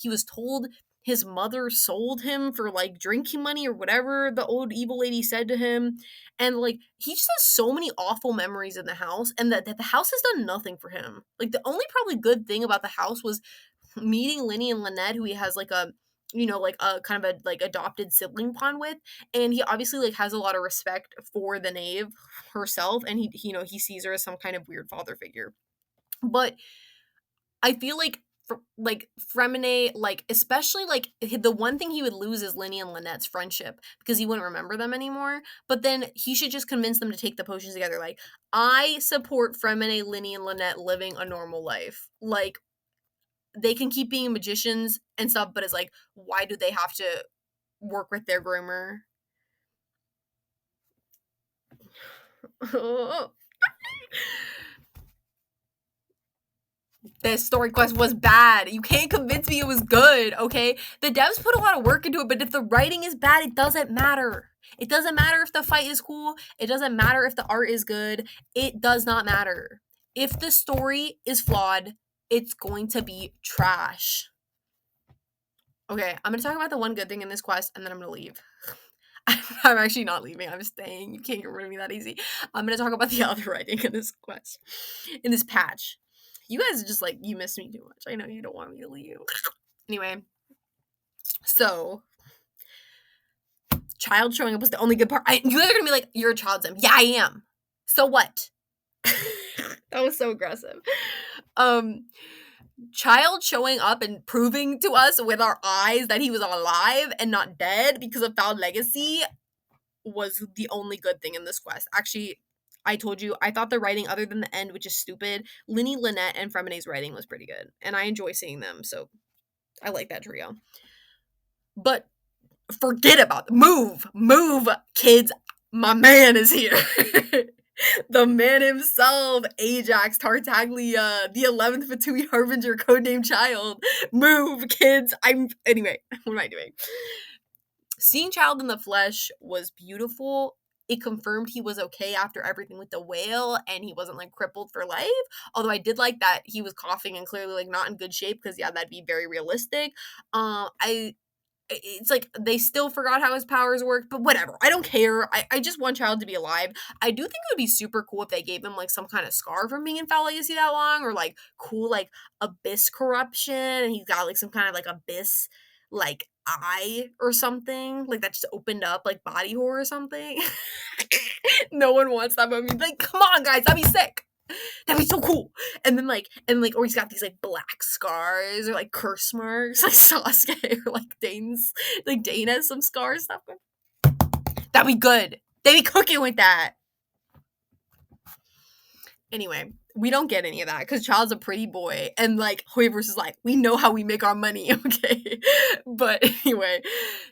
A: was told his mother sold him for like drinking money or whatever the old evil lady said to him. And like he just has so many awful memories in the house, and that the house has done nothing for him. Like the only probably good thing about the house was meeting Linny and Lynette, who he has like a like a kind of a like adopted sibling pond with, and he obviously like has a lot of respect for the Knave herself, and he he sees her as some kind of weird father figure. But I feel like like Fremine, like especially like the one thing he would lose is Linny and Lynette's friendship because he wouldn't remember them anymore. But then he should just convince them to take the potions together. Like I support Fremine, Linny, and Lynette living a normal life. Like they can keep being magicians and stuff, but it's like, why do they have to work with their groomer? This story quest was bad. You can't convince me it was good, okay? The devs put a lot of work into it, but if the writing is bad, it doesn't matter. It doesn't matter if the fight is cool. It doesn't matter if the art is good. It does not matter. If the story is flawed, it's going to be trash. Okay, I'm gonna talk about the one good thing in this quest, and then I'm gonna leave. I'm actually not leaving. I'm staying. You can't get rid of me that easy. I'm gonna talk about the other writing in this quest, in this patch. You guys are just like, you miss me too much. I know you don't want me to leave. Anyway, so child showing up was the only good part. You guys are gonna be like, you're a child sim. Yeah, I am. So what? That was so aggressive. Child showing up and proving to us with our eyes that he was alive and not dead because of foul legacy was the only good thing in this quest. Actually, I told you, I thought the writing, other than the end, which is stupid, Linny, Lynette, and Fremine's writing was pretty good. And I enjoy seeing them, so I like that trio. But forget about it. Move, kids. My man is here. The man himself, Ajax Tartaglia, the 11th Fatui Harbinger, codename Child. Move, kids. Anyway, what am I doing? Seeing Child in the flesh was beautiful. It confirmed he was okay after everything with the whale and he wasn't like crippled for life. Although I did like that he was coughing and clearly like not in good shape because yeah, that'd be very realistic. It's like they still forgot how his powers work, but whatever. I don't care. I just want Child to be alive. I do think it would be super cool if they gave him like some kind of scar from being in foul legacy that long, or like cool like abyss corruption, and he's got like some kind of like abyss like eye or something like that just opened up like body horror or something. No one wants that movie. Like, come on, guys, that'd be sick. That'd be so cool. And then or he's got these like black scars or like curse marks, like Sasuke or like Dane has some scars stuff. That'd be good. They'd be cooking with that. Anyway, we don't get any of that because Child's a pretty boy, and like Hoiverse is like, we know how we make our money, okay? But anyway,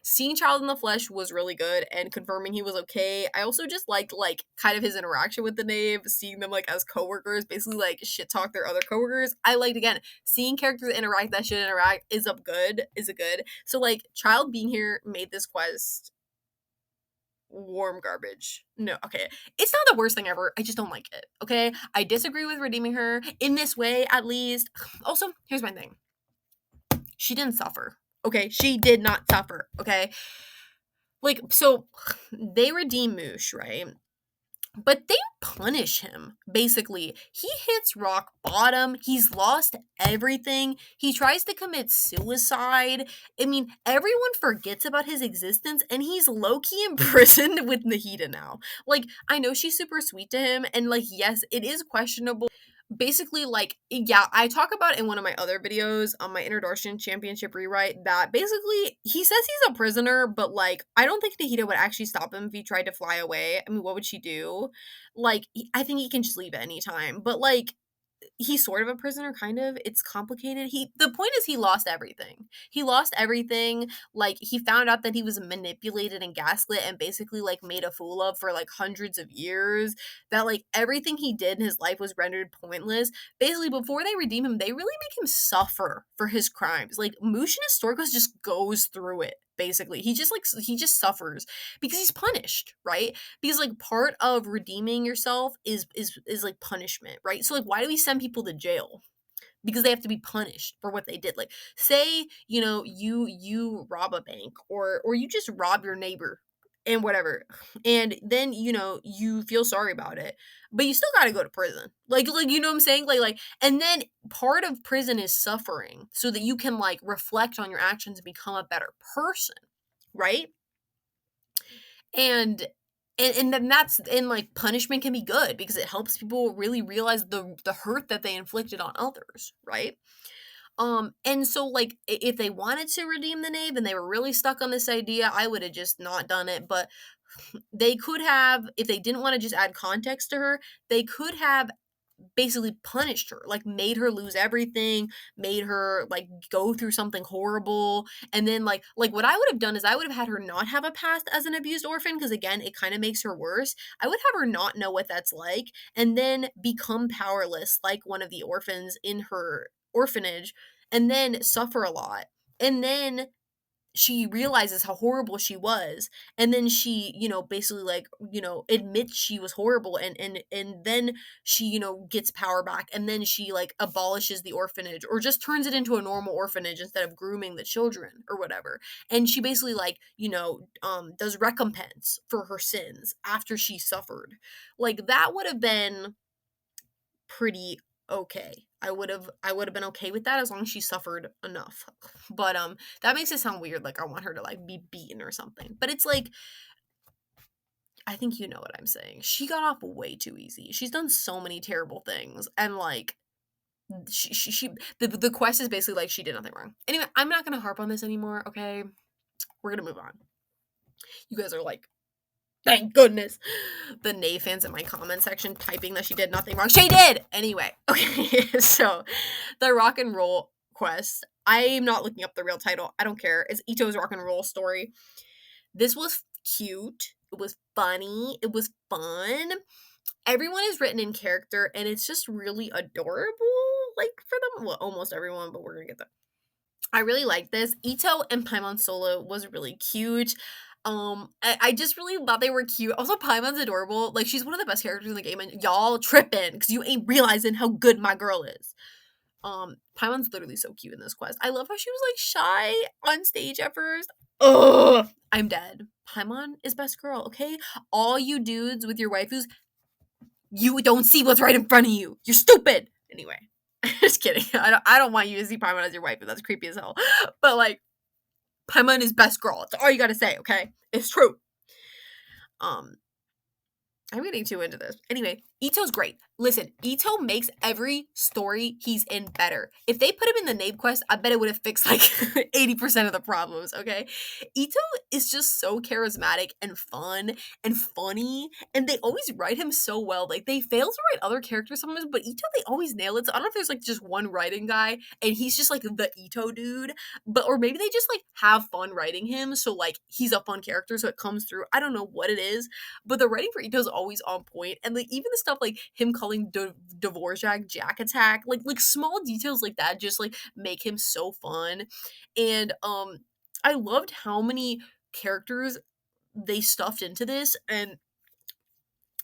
A: seeing Child in the flesh was really good and confirming he was okay. I also just liked like kind of his interaction with the Knave, seeing them like as coworkers, basically like shit talk their other coworkers. I liked again seeing characters interact that should interact is a good. So like Child being here made this quest warm garbage. No, okay. It's not the worst thing ever. I just don't like it. Okay? I disagree with redeeming her in this way, at least. Also, here's my thing. She didn't suffer. Okay? She did not suffer. Okay? Like, so they redeem Moosh, right? But they punish him, basically. He hits rock bottom. He's lost everything. He tries to commit suicide. I mean, everyone forgets about his existence, and he's low-key imprisoned with Nahida now. Like, I know she's super sweet to him, and, like, yes, it is questionable. Basically, like, yeah, I talk about in one of my other videos on my Introduction Championship rewrite that basically he says he's a prisoner, but like I don't think Nahida would actually stop him if he tried to fly away. I mean, what would she do? Like, I think he can just leave at any time. But like he's sort of a prisoner, kind of. It's complicated. The point is he lost everything. He lost everything. Like he found out that he was manipulated and gaslit and basically like made a fool of for like hundreds of years. That like everything he did in his life was rendered pointless. Basically, before they redeem him, they really make him suffer for his crimes. Like Moosh in his story quest just goes through it. basically. He just suffers because he's punished, right? Because like part of redeeming yourself is like punishment, right? So like why do we send people to jail? Because they have to be punished for what they did. Like say, you rob a bank or you just rob your neighbor and whatever. And then, you feel sorry about it, but you still got to go to prison. Like you know what I'm saying? Like and then part of prison is suffering so that you can like reflect on your actions and become a better person, right? And and then that's and like punishment can be good because it helps people really realize the hurt that they inflicted on others, right? And so like if they wanted to redeem the knave and they were really stuck on this idea, I would have just not done it. But they could have, if they didn't want to just add context to her, they could have basically punished her, like made her lose everything, made her like go through something horrible, and then like what I would have done is I would have had her not have a past as an abused orphan because again it kind of makes her worse. I would have her not know what that's like and then become powerless like one of the orphans in her orphanage and then suffer a lot. And then she realizes how horrible she was and then she basically like admits she was horrible and then she gets power back and then she like abolishes the orphanage or just turns it into a normal orphanage instead of grooming the children or whatever. And she basically like does recompense for her sins after she suffered. Like that would have been pretty okay. I would have been okay with that as long as she suffered enough. But that makes it sound weird like I want her to like be beaten or something. But it's like I think you know what I'm saying. She got off way too easy. She's done so many terrible things and like the quest is basically like she did nothing wrong. Anyway, I'm not going to harp on this anymore, okay? We're going to move on. You guys are like thank goodness. The Knave fans in my comment section typing that she did nothing wrong. She did! Anyway, okay, so the rock and roll quest. I'm not looking up the real title. I don't care. It's Itto's rock and roll story. This was cute. It was funny. It was fun. Everyone is written in character and it's just really adorable. Like for them, well, almost everyone, but we're gonna get there. I really like this. Itto and Paimon's solo was really cute. I just really thought they were cute. Also, Paimon's adorable. Like, she's one of the best characters in the game, and y'all tripping because you ain't realizing how good my girl is. Paimon's literally so cute in this quest. I love how she was like shy on stage at first. Ugh, I'm dead. Paimon is best girl, okay? All you dudes with your waifus, you don't see what's right in front of you. You're stupid. Anyway, just kidding. I don't want you to see Paimon as your wife, but that's creepy as hell. But like, Paimon is best girl. That's all you gotta say, okay? It's true. I'm getting too into this. Anyway, Itto's great. Listen, Itto makes every story he's in better. If they put him in the Knave Quest, I bet it would have fixed like 80% of the problems, okay? Itto is just so charismatic and fun and funny, and they always write him so well. Like, they fail to write other characters sometimes, but Itto, they always nail it. So I don't know if there's like just one writing guy, and he's just like the Itto dude, or maybe they just like have fun writing him, so like he's a fun character, so it comes through. I don't know what it is, but the writing for Itto is always on point, and like even the stuff like him calling Dvorak Jack Attack, like small details like that just like make him so fun. And I loved how many characters they stuffed into this, and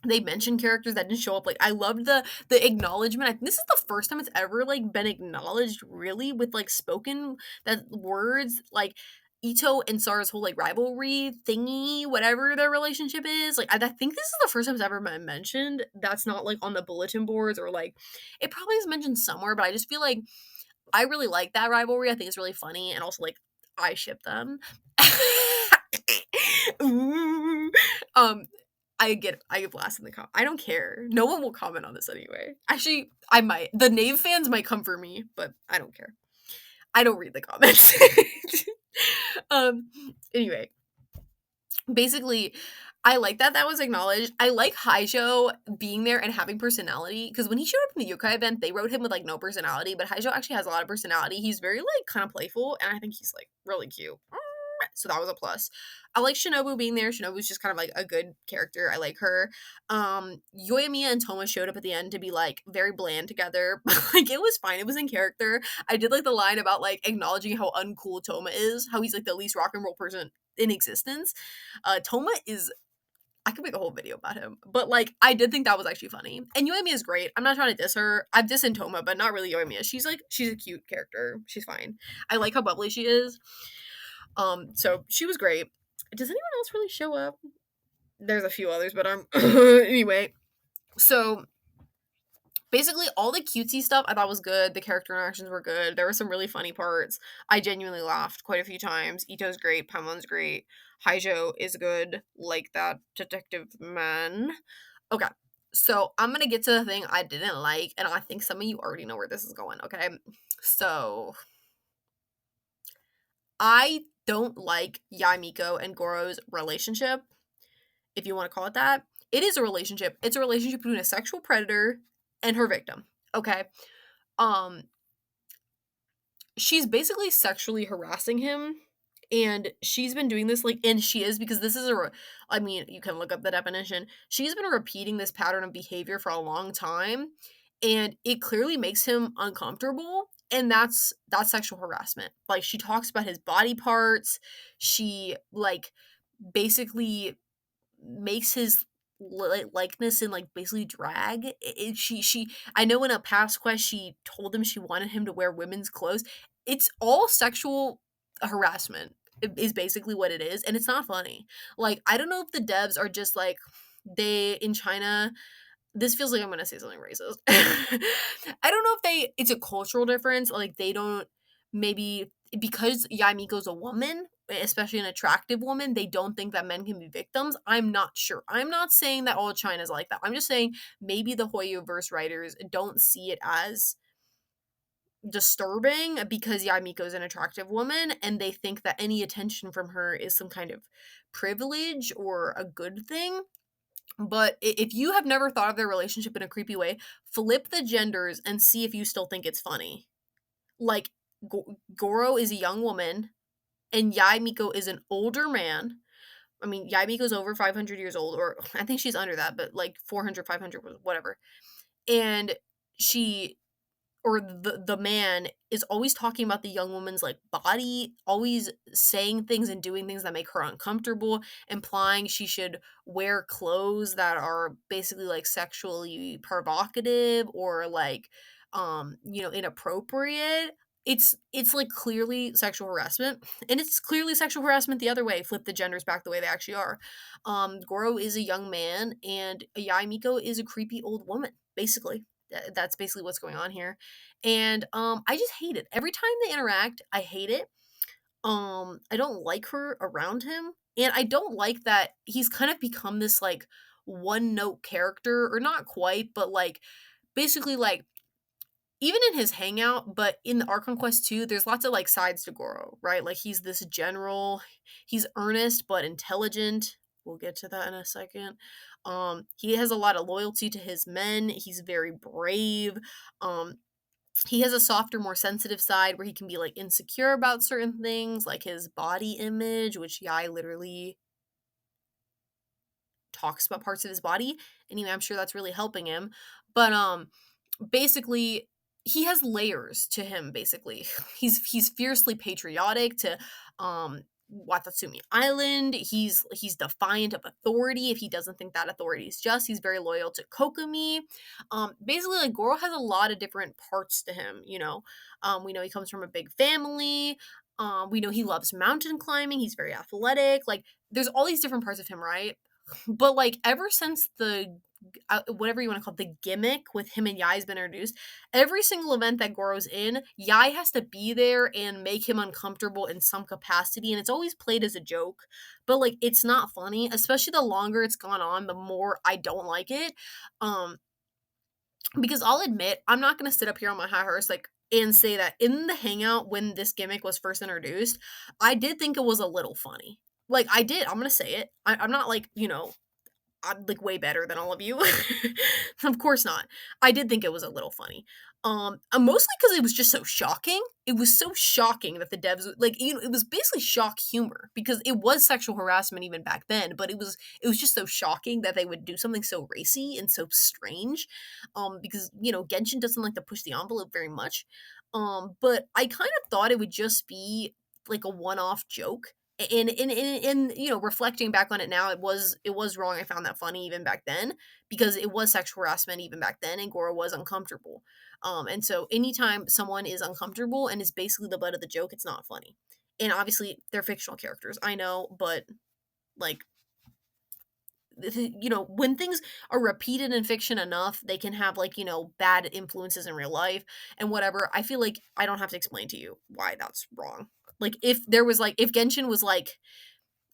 A: they mentioned characters that didn't show up. Like I loved the acknowledgement. I think this is the first time it's ever like been acknowledged really with like spoken that words like Itto and Sara's whole like rivalry thingy, whatever their relationship is. Like I think this is the first time it's ever been mentioned. That's not like on the bulletin boards or like it probably is mentioned somewhere, but I just feel like I really like that rivalry. I think it's really funny and also like I ship them. Ooh. I get blast in the comment. I don't care. No one will comment on this anyway. Actually, I might. The Knave fans might come for me, but I don't care. I don't read the comments. Anyway, basically, I like that was acknowledged. I like Haijo being there and having personality because when he showed up in the yokai event, they wrote him with like no personality, but Haijo actually has a lot of personality. He's very like kind of playful, and I think he's like really cute. So that was a plus. I like Shinobu being there. Shinobu's just kind of like a good character. I like her. Yoimiya and Toma showed up at the end to be like very bland together. Like it was fine. It was in character. I did like the line about like acknowledging how uncool Toma is, how he's like the least rock and roll person in existence. Toma is, I could make a whole video about him, but like I did think that was actually funny. And Yoimiya is great. I'm not trying to diss her. I've dissed Toma, but not really Yoimiya. She's a cute character. She's fine. I like how bubbly she is. So she was great. Does anyone else really show up? There's a few others, but anyway. So basically all the cutesy stuff I thought was good. The character interactions were good. There were some really funny parts. I genuinely laughed quite a few times. Itto's great. Pamon's great. Haijo is good. Like that detective man. Okay. So I'm gonna get to the thing I didn't like, and I think some of you already know where this is going, okay? So I don't like Yaimiko and Goro's relationship, if you want to call it that. It is a relationship. It's a relationship between a sexual predator and her victim. Okay. Um she's basically sexually harassing him, and she's been doing this like, and she is, because this is I mean, you can look up the definition. She's been repeating this pattern of behavior for a long time, and it clearly makes him uncomfortable, and that's sexual harassment. Like she talks about his body parts. She like basically makes his likeness in like basically drag. She I know in a past quest she told him she wanted him to wear women's clothes. It's all sexual harassment is basically what it is, and it's not funny. Like I don't know if the devs are just like, they in China, this feels like I'm gonna say something racist. I don't know if it's a cultural difference. Like they don't, maybe because Yaimiko's a woman, especially an attractive woman, they don't think that men can be victims. I'm not sure. I'm not saying that all China's like that. I'm just saying maybe the Hoyoverse writers don't see it as disturbing because Yaimiko's an attractive woman, and they think that any attention from her is some kind of privilege or a good thing. But if you have never thought of their relationship in a creepy way, flip the genders and see if you still think it's funny. Like, Goro is a young woman, and Yaimiko is an older man. I mean, Yaimiko's over 500 years old, or I think she's under that, but like 400, 500, whatever. And she, or the man is always talking about the young woman's like body, always saying things and doing things that make her uncomfortable, implying she should wear clothes that are basically like sexually provocative or like inappropriate. It's like clearly sexual harassment, and it's clearly sexual harassment the other way. Flip the genders back the way they actually are. Goro is a young man, and Yaimiko is a creepy old woman, basically. That's basically what's going on here. And I just hate it. Every time they interact, I hate it. I don't like her around him. And I don't like that he's kind of become this like one note character, or not quite, but like basically like even in his hangout, but in the Archon Quest.to, there's lots of like sides to Goro, right? Like he's this general, he's earnest but intelligent. We'll get to that in a second. He has a lot of loyalty to his men. He's very brave. Um, he has a softer, more sensitive side where he can be like insecure about certain things, like his body image, which Yai literally talks about parts of his body. Anyway, I'm sure that's really helping him. But basically he has layers to him. Basically he's fiercely patriotic to Watatsumi Island. He's defiant of authority if he doesn't think that authority is just. He's very loyal to Kokomi. Basically like Goro has a lot of different parts to him, you know. We know he comes from a big family. We know he loves mountain climbing. He's very athletic. Like there's all these different parts of him, right? But like ever since the whatever you want to call it, the gimmick with him and Yai's been introduced, every single event that Goro's in, Yai has to be there and make him uncomfortable in some capacity, and it's always played as a joke. But like it's not funny, especially the longer it's gone on, the more I don't like it. Because I'll admit, I'm not gonna sit up here on my high horse like and say that in the hangout when this gimmick was first introduced, I did think it was a little funny. Like I did, I'm gonna say it. I'm not like, I'm like way better than all of you. Of course not. I did think it was a little funny. Mostly because it was just so shocking. It was so shocking that the devs like, it was basically shock humor because it was sexual harassment even back then, but it was just so shocking that they would do something so racy and so strange. Because Genshin doesn't like to push the envelope very much. But I kind of thought it would just be like a one-off joke. And reflecting back on it now, it was wrong. I found that funny even back then because it was sexual harassment even back then, and Goro was uncomfortable. And so anytime someone is uncomfortable and is basically the butt of the joke, it's not funny. And obviously they're fictional characters, I know, but like, when things are repeated in fiction enough, they can have like, bad influences in real life and whatever. I feel like I don't have to explain to you why that's wrong. Like if Genshin was like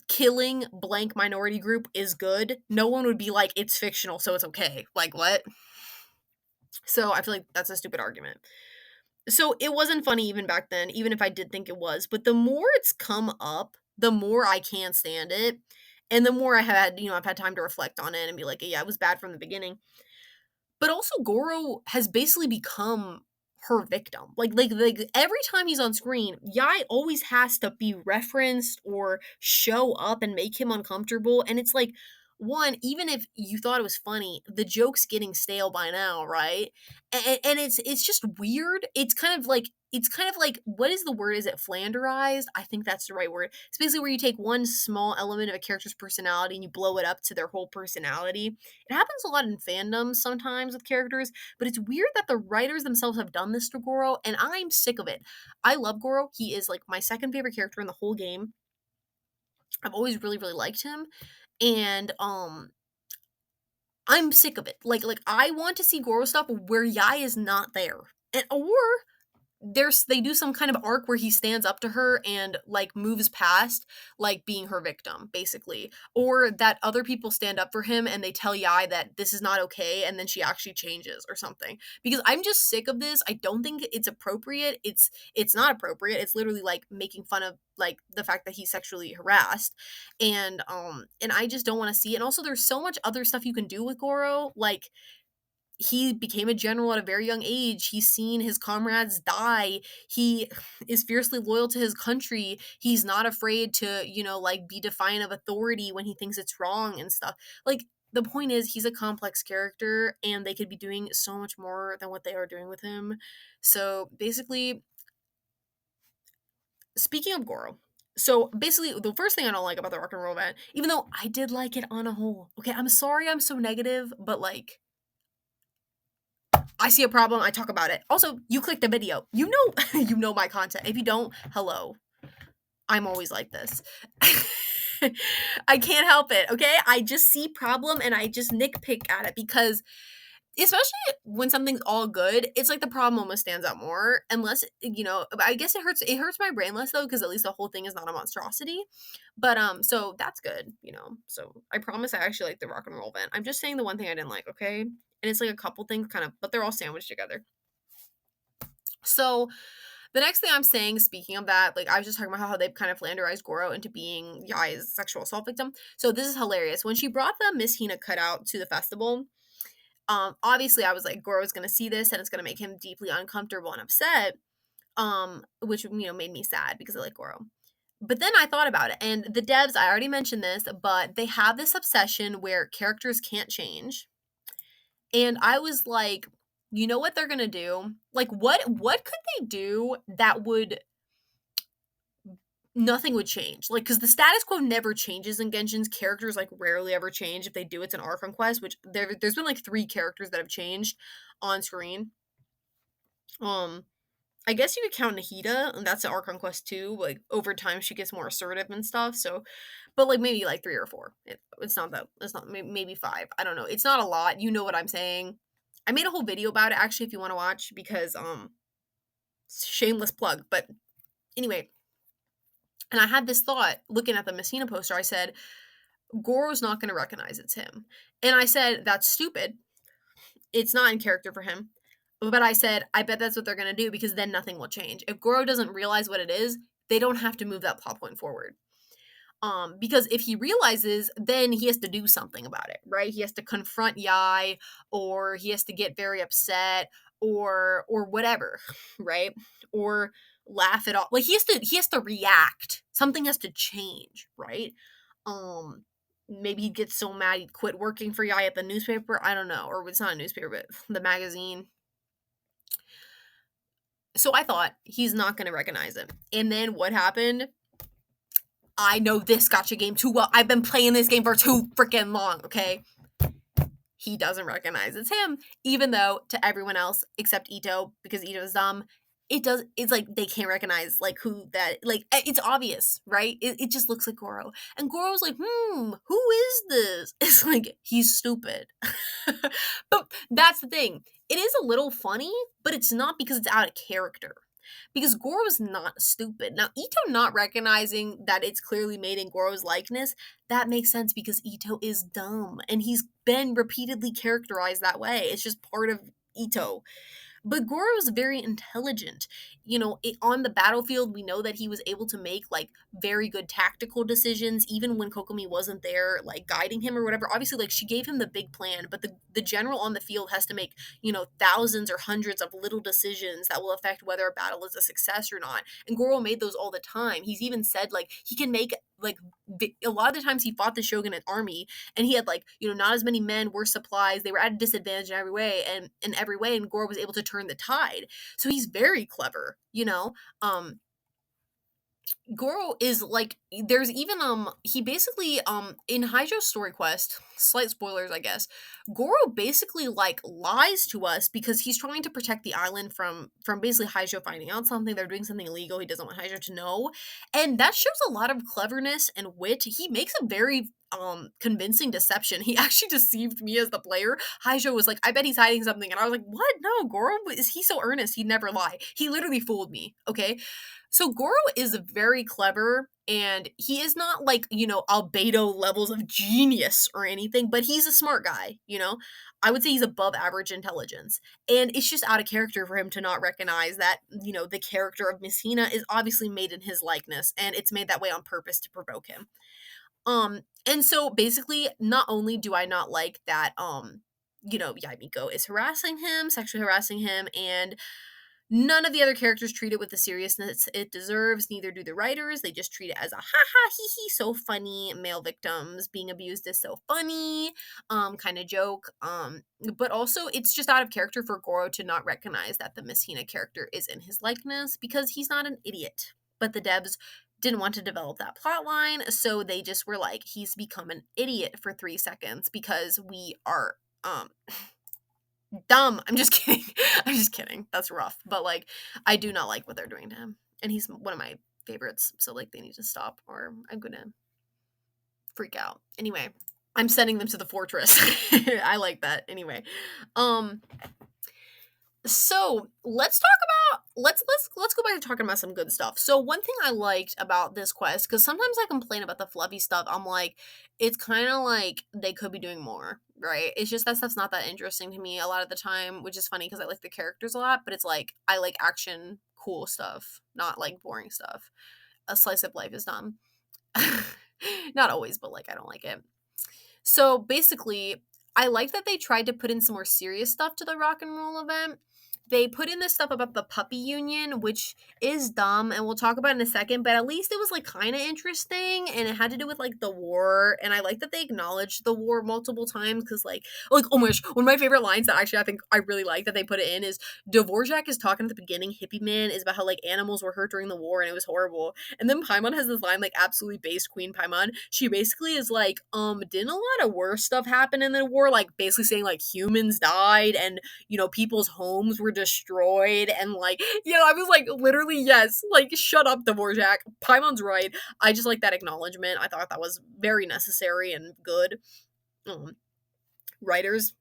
A: killing blank minority group is good, no one would be like it's fictional, so it's okay. Like what? So I feel like that's a stupid argument. So it wasn't funny even back then, even if I did think it was. But the more it's come up, the more I can't stand it. And the more I've had time to reflect on it and be like, yeah, it was bad from the beginning. But also Goro has basically become her victim. Like every time he's on screen, Yai always has to be referenced or show up and make him uncomfortable. And it's like, one, even if you thought it was funny, the joke's getting stale by now, right? And it's just weird. It's kind of like what is the word? Is it flanderized? I think that's the right word. It's basically where you take one small element of a character's personality and you blow it up to their whole personality. It happens a lot in fandoms sometimes with characters, but it's weird that the writers themselves have done this to Goro, and I'm sick of it. I love Goro. He is like my second favorite character in the whole game. I've always really, really liked him. And I'm sick of it. Like I want to see Goro stuff where Yai is not there. Or they do some kind of arc where he stands up to her and like moves past like being her victim basically, or that other people stand up for him and they tell Yai that this is not okay and then she actually changes or something, because I'm just sick of this. I don't think it's appropriate. It's not appropriate. It's literally like making fun of like the fact that he's sexually harassed, and I just don't want to see it. And also there's so much other stuff you can do with Goro. Like, he became a general at a very young age. He's seen his comrades die. He is fiercely loyal to his country. He's not afraid to, like be defiant of authority when he thinks it's wrong and stuff. Like, the point is, he's a complex character and they could be doing so much more than what they are doing with him. So basically, speaking of Goro, so basically, the first thing I don't like about the rock and roll event, even though I did like it on a whole, okay, I'm sorry I'm so negative, but like, I see a problem, I talk about it. Also, you clicked the video. You know you know my content. If you don't, hello. I'm always like this. I can't help it, okay? I just see problem and I just nitpick at it because especially when something's all good, it's like the problem almost stands out more. Unless, I guess it hurts my brain less though, because at least the whole thing is not a monstrosity. But so that's good. So I promise I actually like the rock and roll event. I'm just saying the one thing I didn't like, okay? And it's like a couple things kind of, but they're all sandwiched together. So the next thing I'm saying, speaking of that, like I was just talking about how they've kind of flanderized Goro into being Yai's sexual assault victim. So this is hilarious. When she brought the Miss Hina cutout to the festival, obviously I was like, Goro's gonna see this and it's gonna make him deeply uncomfortable and upset, which made me sad because I like Goro. But then I thought about it, and the devs, I already mentioned this, but they have this obsession where characters can't change. And I was like, you know what they're gonna do? Like, what could they do that would nothing would change? Like, because the status quo never changes in Genshin's. Characters like rarely ever change. If they do, it's an arc on Quest, which there's been like 3 characters that have changed on screen. I guess you could count Nahida, and that's an arc on Quest.to. Like, over time, she gets more assertive and stuff. So, but like maybe like 3 or 4. It's not that. It's not maybe 5. I don't know. It's not a lot. You know what I'm saying? I made a whole video about it actually, if you want to watch, because shameless plug. But anyway, and I had this thought looking at the Messina poster. I said, Goro's not going to recognize it's him, and I said that's stupid. It's not in character for him. But I said, I bet that's what they're going to do, because then nothing will change. If Goro doesn't realize what it is, they don't have to move that plot point forward. Because if he realizes, then he has to do something about it, right? He has to confront Yai, or he has to get very upset, or whatever, right? Or laugh it off. Like he has to react. Something has to change, right? Maybe he'd get so mad he'd quit working for Yai at the newspaper. I don't know. Or it's not a newspaper, but the magazine. So I thought he's not going to recognize him. And then what happened? I know this gotcha game too well. I've been playing this game for too freaking long, okay? He doesn't recognize it's him, even though to everyone else except Itto, because Itto's dumb, it's like they can't recognize like who that, like it's obvious, right? It just looks like Goro. And Goro's like, who is this? It's like he's stupid. But that's the thing. It is a little funny, but it's not because it's out of character. Because Goro's not stupid. Now, Itto not recognizing that it's clearly made in Goro's likeness, that makes sense because Itto is dumb. And he's been repeatedly characterized that way. It's just part of Itto. But Goro is very intelligent. You know, on the battlefield, we know that he was able to make like very good tactical decisions, even when Kokomi wasn't there, like guiding him or whatever. Obviously, like she gave him the big plan, but the general on the field has to make, thousands or hundreds of little decisions that will affect whether a battle is a success or not. And Goro made those all the time. He's even said like he can make like a lot of the times he fought the shogunate army and he had like not as many men, worse supplies, they were at a disadvantage in every way, and Goro was able to turn the tide. So he's very clever. Goro is like, there's even he basically in Haijo's story quest, slight spoilers I guess, Goro basically like lies to us because he's trying to protect the island from basically Haijo finding out something, they're doing something illegal, he doesn't want Haijo to know. And that shows a lot of cleverness and wit. He makes a very convincing deception. He actually deceived me as the player. Haijo was like, I bet he's hiding something, and I was like, what? No, Goro, is he so earnest? He'd never lie. He literally fooled me. Okay, so Goro is very clever, and he is not like, albedo levels of genius or anything, but he's a smart guy, I would say he's above average intelligence. And it's just out of character for him to not recognize that, the character of Miss Hina is obviously made in his likeness, and it's made that way on purpose to provoke him. And so basically, not only do I not like that, Yaimiko is harassing him, sexually harassing him, and none of the other characters treat it with the seriousness it deserves. Neither do the writers. They just treat it as a ha hee hee, so funny. Male victims being abused is so funny, kind of joke. But also it's just out of character for Goro to not recognize that the Miss Hina character is in his likeness because he's not an idiot. But the devs didn't want to develop that plot line, so they just were like, he's become an idiot for 3 seconds because we are dumb. I'm just kidding. I'm just kidding. That's rough. But like, I do not like what they're doing to him. And he's one of my favorites. So like, they need to stop or I'm gonna freak out. Anyway, I'm sending them to the fortress. I like that. Anyway. So let's talk about let's go back to talking about some good stuff. So one thing I liked about this quest, because sometimes I complain about the fluffy stuff, I'm like, it's kind of like they could be doing more, right? It's just that stuff's not that interesting to me a lot of the time, which is funny because I like the characters a lot, but it's like I like action, cool stuff, not like boring stuff. A slice of life is dumb. Not always, but like I don't like it. So basically, I like that they tried to put in some more serious stuff to the rock and roll event. They put in this stuff about the puppy union, which is dumb, and we'll talk about it in a second, but at least it was, like, kind of interesting, and it had to do with, like, the war, and I like that they acknowledged the war multiple times, because, oh my gosh, one of my favorite lines that actually I think I really like that they put it in is, Dvorak is talking at the beginning, Hippie Man, is about how, like, animals were hurt during the war, and it was horrible, and then Paimon has this line, like, absolutely based Queen Paimon. She basically is like, didn't a lot of worse stuff happen in the war? Like, basically saying, like, humans died, and, people's homes were destroyed, and like, I was like, literally, yes, like, shut up, Dvorak. Paimon's right. I just like that acknowledgement. I thought that was very necessary and good. Writers,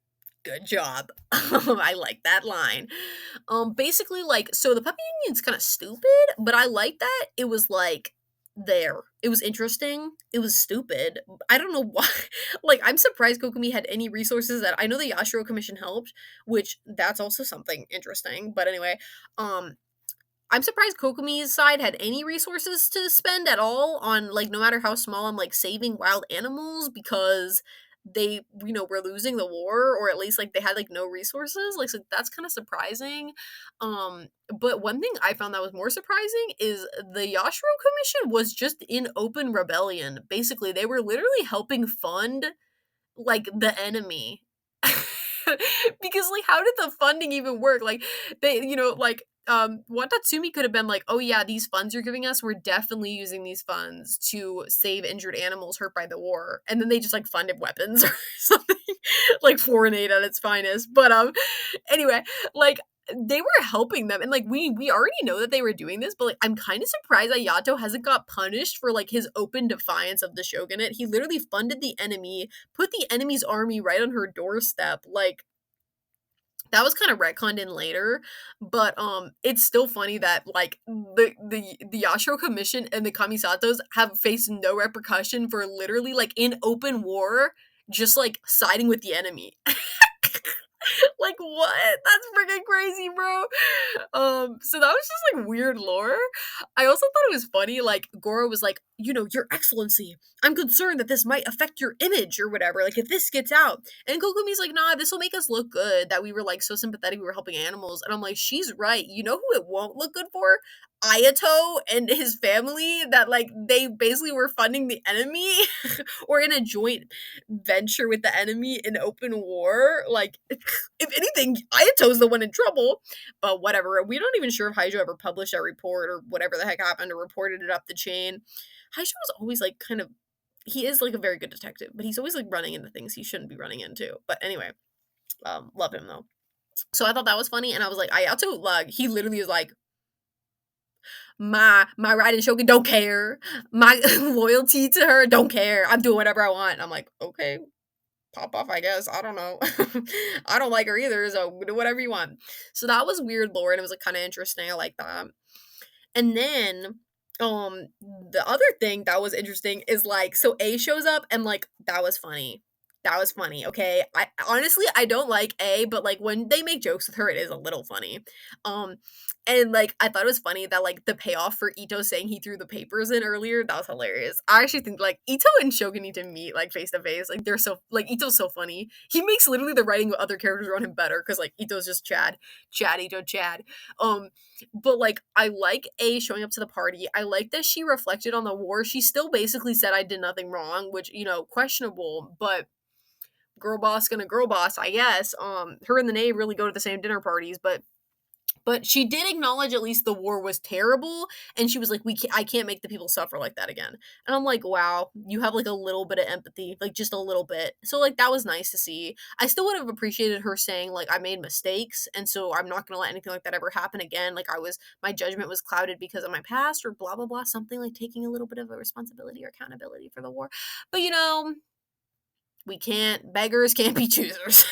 A: good job. I like that line. Basically, like, so the puppy union's kind of stupid, but I like that it was like there. It was interesting. It was stupid. I don't know why. Like, I'm surprised Kokomi had any resources that I know the Yashiro Commission helped, which that's also something interesting. But anyway, I'm surprised Kokomi's side had any resources to spend at all on, like, no matter how small, I'm like saving wild animals because they, were losing the war, or at least like they had like no resources. Like, so that's kind of surprising. But one thing I found that was more surprising is the Yashiro Commission was just in open rebellion. Basically, they were literally helping fund like the enemy. Because like how did the funding even work? Like they, like Watatsumi could have been like, "Oh yeah, these funds you're giving us, we're definitely using these funds to save injured animals hurt by the war." And then they just like funded weapons or something, like foreign aid at its finest. But anyway, like they were helping them, and like we already know that they were doing this, but like I'm kind of surprised Ayato hasn't got punished for like his open defiance of the shogunate. He literally funded the enemy, put the enemy's army right on her doorstep. Like that was kind of retconned in later, but it's still funny that like the Yashiro Commission and the Kamisatos have faced no repercussion for literally like in open war just like siding with the enemy. Like what? That's freaking crazy, bro. So that was just like weird lore. I also thought it was funny, like Goro was like, Your Excellency, I'm concerned that this might affect your image or whatever, like if this gets out. And Kokumi's like, nah, this will make us look good that we were like so sympathetic, we were helping animals. And I'm like, she's right. You know who it won't look good for? Ayato and his family, that like they basically were funding the enemy or in a joint venture with the enemy in open war. Like if anything, Ayato's the one in trouble. But whatever. We don't even sure if Haijo ever published that report or whatever the heck happened or reported it up the chain. Haijo was always like kind of, he is like a very good detective, but he's always like running into things he shouldn't be running into. But anyway, love him though. So I thought that was funny, and I was like, Ayato, like he literally is like, my Raiden Shogun don't care. My loyalty to her don't care. I'm doing whatever I want. And I'm like, okay, pop off, I guess. I don't know. I don't like her either, so do whatever you want. So that was weird lore, and it was like kind of interesting. I like that. And then the other thing that was interesting is like, so A shows up, and like that was funny. That was funny. Okay. I honestly I don't like A, but like when they make jokes with her, it is a little funny. Um and like I thought it was funny that like the payoff for Itto saying he threw the papers in earlier, that was hilarious. I actually think like Itto and Shogun need to meet like face to face. Like they're so like Itto's so funny. He makes literally the writing of other characters around him better because like Itto's just Chad. Chad, Itto, Chad. But like I like A showing up to the party. I like that she reflected on the war. She still basically said I did nothing wrong, which, questionable, but girl boss gonna girl boss, I guess. Her and the Knave really go to the same dinner parties, but she did acknowledge at least the war was terrible, and she was like, I can't make the people suffer like that again. And I'm like, wow, you have like a little bit of empathy, like just a little bit. So like that was nice to see. I still would have appreciated her saying like I made mistakes, and so I'm not gonna let anything like that ever happen again. Like my judgment was clouded because of my past, or blah blah blah, something like taking a little bit of a responsibility or accountability for the war. But beggars can't be choosers.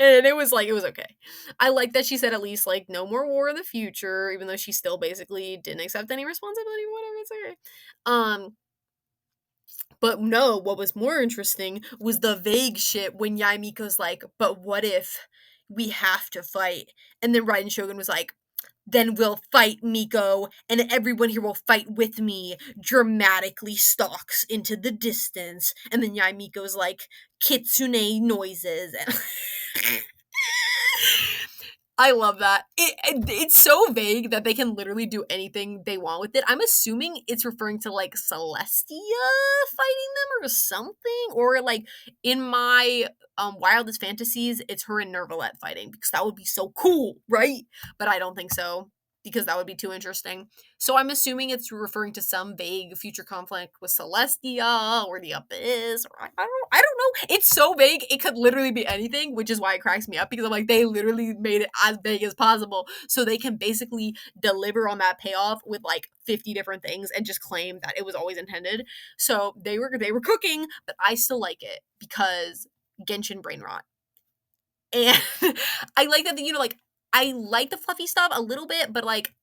A: And it was okay. I like that she said at least like no more war in the future, even though she still basically didn't accept any responsibility, whatever, it's okay. But no, what was more interesting was the vague shit when Yaimiko's like, but what if we have to fight? And then Raiden Shogun was like, then we'll fight, Miko, and everyone here will fight with me, dramatically stalks into the distance. And then Yaimiko's like, kitsune noises. And I love that. It's so vague that they can literally do anything they want with it. I'm assuming it's referring to like Celestia fighting them or something, or like in my wildest fantasies, it's her and Nervalette fighting, because that would be so cool, right? But I don't think so, because that would be too interesting. So I'm assuming it's referring to some vague future conflict with Celestia or the Abyss, or I don't know. It's so vague, it could literally be anything, which is why it cracks me up, because I'm like, they literally made it as vague as possible so they can basically deliver on that payoff with like 50 different things and just claim that it was always intended. So they were cooking, but I still like it because Genshin brain rot. And I like that, like I like the fluffy stuff a little bit, but like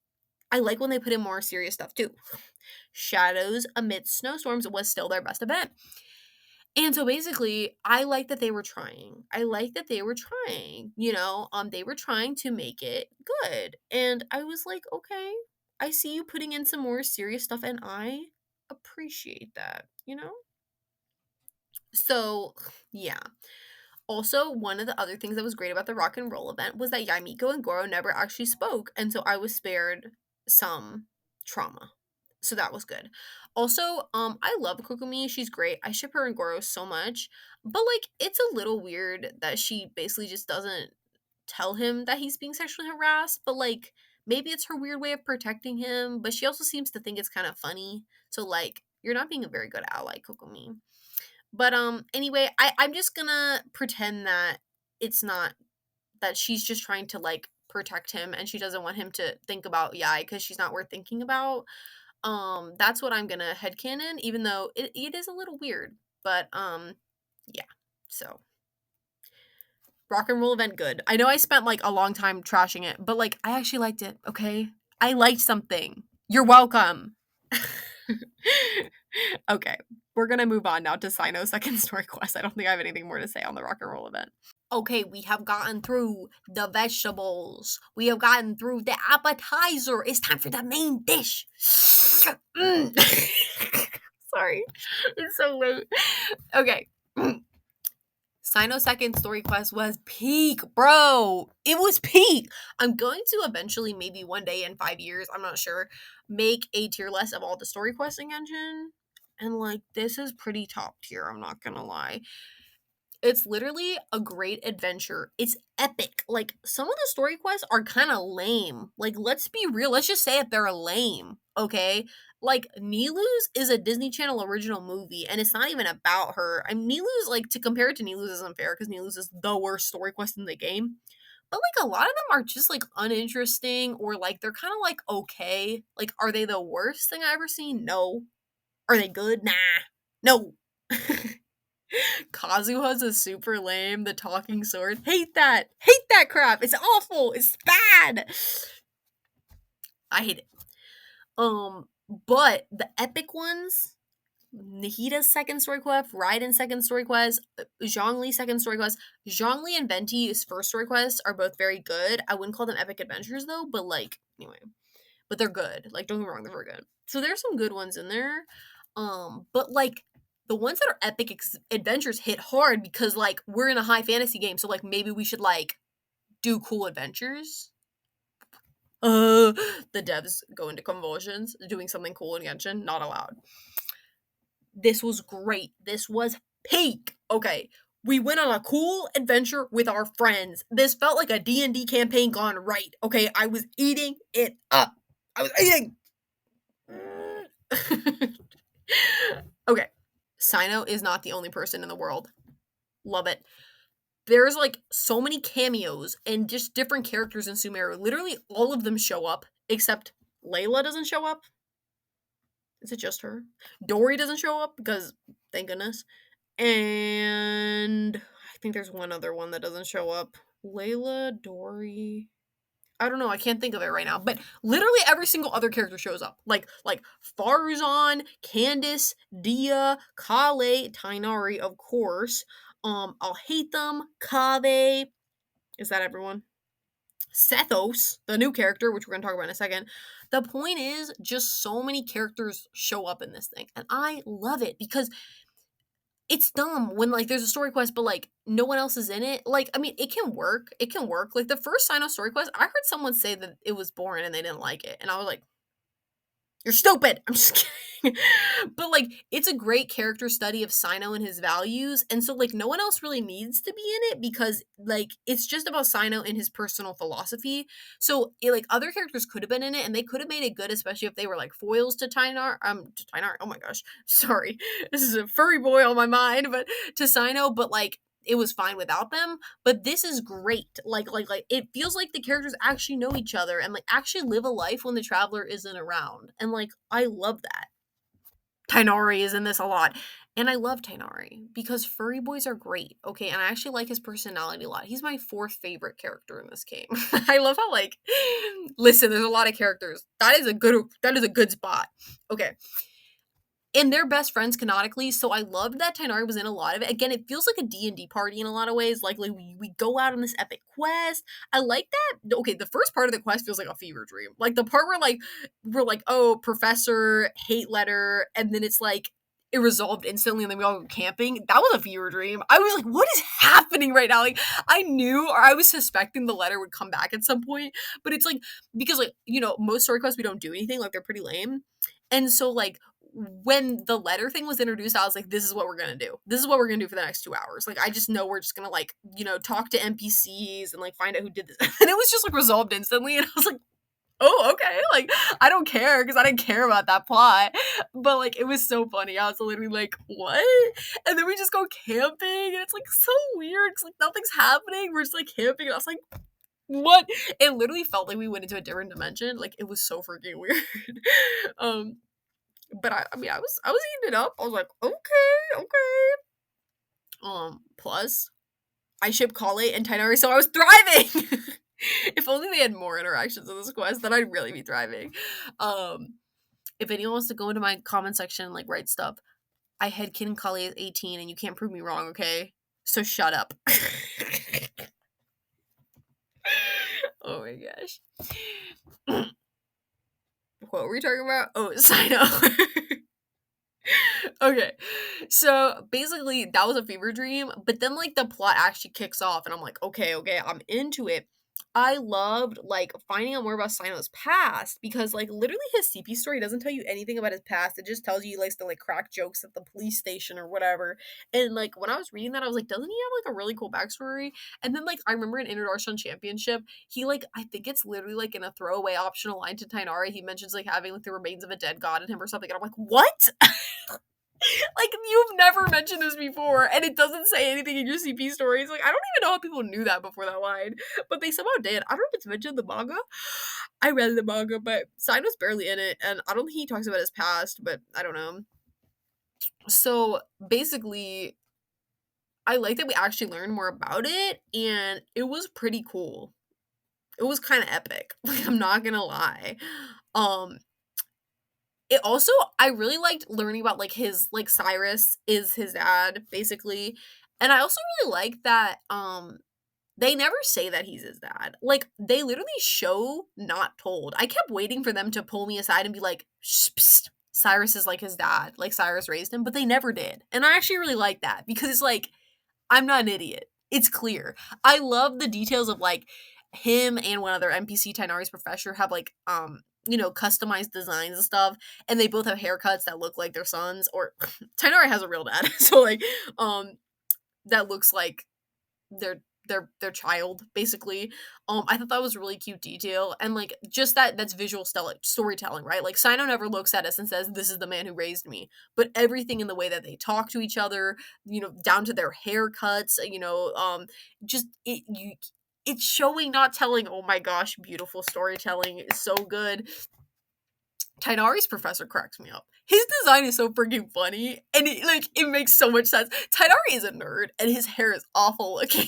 A: I like when they put in more serious stuff too. Shadows Amidst Snowstorms was still their best event. And so basically, I like that they were trying. I like that they were trying, they were trying to make it good. And I was like, okay, I see you putting in some more serious stuff, and I appreciate that, So, yeah. Also, one of the other things that was great about the rock and roll event was that Yamiko and Goro never actually spoke, and so I was spared some trauma. So that was good. Also, I love Kokumi. She's great. I ship her and Goro so much. But like it's a little weird that she basically just doesn't tell him that he's being sexually harassed, but like maybe it's her weird way of protecting him, but she also seems to think it's kind of funny. So like you're not being a very good ally, Kokumi. But anyway, I'm just gonna pretend that it's not that she's just trying to like protect him and she doesn't want him to think about Yai because she's not worth thinking about. That's what I'm gonna headcanon, even though it is a little weird. But yeah. So rock and roll event good. I know I spent like a long time trashing it, but like I actually liked it, okay? I liked something. You're welcome. Okay, we're gonna move on now to Cyno's second story quest. I don't think I have anything more to say on the rock and roll event. Okay, we have gotten through the vegetables. We have gotten through the appetizer. It's time for the main dish. Mm. Sorry, it's so late. Okay. Cyno's second story quest was peak, bro. It was peak. I'm going to eventually, maybe one day in 5 years, I'm not sure, make a tier list of all the story quests in Genshin. And like, this is pretty top tier, I'm not gonna lie. It's literally a great adventure. It's epic. Like, some of the story quests are kind of lame. Like, let's be real. Let's just say it, they're lame, okay? Like, Nilu's is a Disney Channel original movie, and it's not even about her. I mean, Nilu's, like, to compare it to Nilu's isn't fair, because Nilu's is the worst story quest in the game. But, like, a lot of them are just, like, uninteresting, or, like, they're kind of, like, okay. Like, are they the worst thing I ever seen? No. Are they good? Nah. No. Kazuha's is super lame. The talking sword. Hate that. Hate that crap. It's awful. It's bad. I hate it. But the epic ones, Nahida's second story quest, Raiden's second story quest, Zhongli's second story quest, Zhongli and Venti's first story quests are both very good. I wouldn't call them epic adventures though, but like anyway. But they're good. Like don't get me wrong, they're very good. So there's some good ones in there. But like the ones that are epic adventures hit hard because like we're in a high fantasy game, so like maybe we should like do cool adventures. The devs go into convulsions. Doing something cool in Genshin, not allowed. This was great. This was peak. Okay, we went on a cool adventure with our friends. This felt like a D&D campaign gone right. Okay, I was eating it up. I was eating. Okay, Cyno is not the only person in the world. Love it. There's like so many cameos and just different characters in Sumeru. Literally all of them show up, except Layla doesn't show up. Is it just her? Dory doesn't show up because thank goodness. And I think there's one other one that doesn't show up. Layla, Dory. I don't know. I can't think of it right now. But literally every single other character shows up. Like Faruzan, Candice, Dia, Kale, Tainari, of course. I'll hate them. Kave. Is that everyone? Sethos, the new character, which we're gonna talk about in a second. The point is, just so many characters show up in this thing, and I love it because it's dumb when like there's a story quest but like no one else is in it. Like I mean it can work. It can work. Like the first Cyno story quest, I heard someone say that it was boring and they didn't like it. And I was like, you're stupid. I'm just kidding. But like it's a great character study of Cyno and his values. And so like no one else really needs to be in it because like it's just about Cyno and his personal philosophy. So like other characters could have been in it and they could have made it good, especially if they were like foils to Tainar. Oh my gosh. Sorry. This is a furry boy on my mind, but to Cyno, but like it was fine without them. But this is great. Like it feels like the characters actually know each other and like actually live a life when the traveler isn't around. And like I love that. Tainari is in this a lot. And I love Tainari because furry boys are great. Okay, and I actually like his personality a lot. He's my fourth favorite character in this game. I love how like listen, there's a lot of characters. That is a good spot. Okay. And they're best friends canonically, so I loved that Tainari was in a lot of it. Again, it feels like a D&D party in a lot of ways. Like we go out on this epic quest. I like that. Okay, the first part of the quest feels like a fever dream. Like the part where like we're like, oh, professor, hate letter, and then it's like it resolved instantly and then we all go camping. That was a fever dream. I was like, what is happening right now? Like, I knew or I was suspecting the letter would come back at some point, but it's like, because like, most story quests, we don't do anything. Like, they're pretty lame. And so like, when the letter thing was introduced, I was like, this is what we're going to do. This is what we're going to do for the next 2 hours. Like, I just know we're just going to like, talk to NPCs and like find out who did this. And it was just like resolved instantly. And I was like, oh, okay. Like, I don't care because I didn't care about that plot. But like, it was so funny. I was literally like, what? And then we just go camping and it's like so weird because like nothing's happening. We're just like camping. And I was like, what? It literally felt like we went into a different dimension. Like, it was so freaking weird. um, but I mean, I was eating it up. I was like, okay. Plus, I ship Kale and Tainari, so I was thriving. If only they had more interactions in this quest, then I'd really be thriving. If anyone wants to go into my comment section and like write stuff, I headcanon Kale is 18 and you can't prove me wrong, okay? So shut up. Oh my gosh. What were we talking about? Oh, Cyno. Okay, so basically that was a fever dream, but then like the plot actually kicks off and I'm like, okay, I'm into it. I loved like finding out more about Cyno's past because like literally his CP story doesn't tell you anything about his past. It just tells you he likes to like crack jokes at the police station or whatever. And like when I was reading that, I was like, doesn't he have like a really cool backstory? And then like I remember in Introduction Championship, he like I think it's literally like in a throwaway optional line to Tainari, he mentions like having like the remains of a dead god in him or something. And I'm like, what? Like, you've never mentioned this before, and it doesn't say anything in your CP stories. Like, I don't even know how people knew that before that line, but they somehow did. I don't know if it's mentioned in the manga. I read the manga, but Cyno's barely in it, and I don't think he talks about his past, but I don't know. So, basically, I like that we actually learned more about it, and it was pretty cool. It was kind of epic. Like, I'm not gonna lie. Um, It also I really liked learning about, like, his like, Cyrus is his dad, basically, and I also really like that, they never say that he's his dad. Like, they literally show, not told. I kept waiting for them to pull me aside and be like, "Shh, psst, Cyrus is, like, his dad, like, Cyrus raised him," but they never did, and I actually really like that because it's like, I'm not an idiot. It's clear. I love the details of like him and one other NPC, Tainari's professor, have like customized designs and stuff, and they both have haircuts that look like their sons. Or Tainari has a real dad, so like that looks like their child basically. I thought that was really cute detail, and like just that's visual storytelling, right? Like Cyno never looks at us and says this is the man who raised me, but everything in the way that they talk to each other, down to their haircuts, just it's showing, not telling. Oh my gosh, beautiful storytelling is so good. Tainari's professor cracks me up. His design is so freaking funny, and it makes so much sense. Tainari is a nerd, and his hair is awful looking.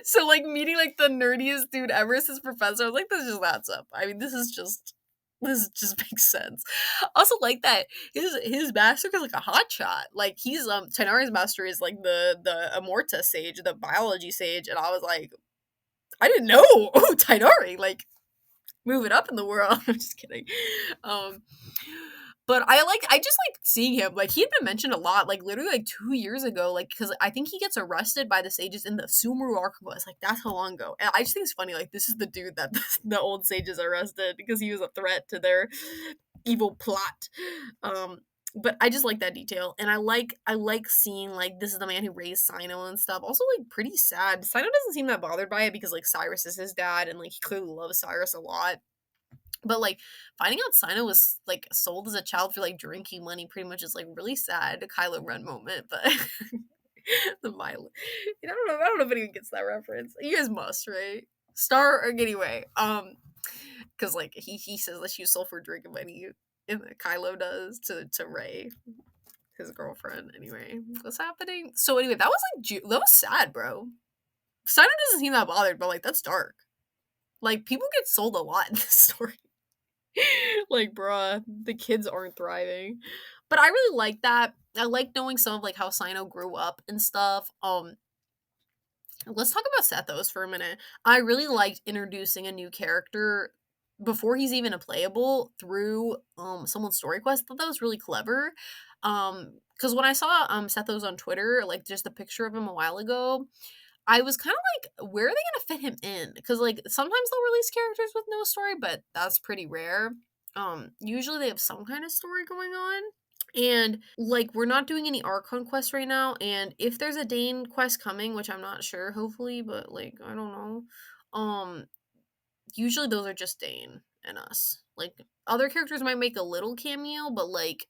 A: So like meeting like the nerdiest dude ever as his professor, I was like, this just adds up. I mean, this just makes sense. Also, like that his master is like a hot shot. Like he's Tainari's master is like the Amorta sage, the biology sage, and I was like, I didn't know. Oh, Tainari, like moving up in the world. I'm just kidding. Um, but I just like seeing him. Like he had been mentioned a lot, like literally like 2 years ago. Like because I think he gets arrested by the sages in the Sumeru arc was like that's how long ago. And I just think it's funny. Like this is the dude that the old sages arrested because he was a threat to their evil plot. But I just like that detail, and I like seeing like this is the man who raised Cyno and stuff. Also, like pretty sad. Cyno doesn't seem that bothered by it because like Cyrus is his dad, and like he clearly loves Cyrus a lot. But like finding out Cyno was like sold as a child for like drinking money pretty much is like really sad. A Kylo Ren moment, but the Milo. I don't know if anyone gets that reference. You guys must, right? Star or anyway. Because like he says that she was sold for drinking money, and Kylo does to Rey, his girlfriend. Anyway, what's happening? So anyway, that was like that was sad, bro. Cyno doesn't seem that bothered, but like that's dark. Like people get sold a lot in this story. Like, bruh, the kids aren't thriving. But I really like that. I like knowing some of like how Cyno grew up and stuff. Let's talk about Sethos for a minute. I really liked introducing a new character before he's even a playable through someone's story quest. I thought that was really clever. because when I saw Sethos on Twitter, like just a picture of him a while ago, I was kind of like, where are they gonna fit him in? Because like sometimes they'll release characters with no story, but that's pretty rare. Usually they have some kind of story going on. And like we're not doing any Archon quests right now, and if there's a Dane quest coming, which I'm not sure, hopefully, but like I don't know. Usually those are just Dane and us. Like other characters might make a little cameo, but like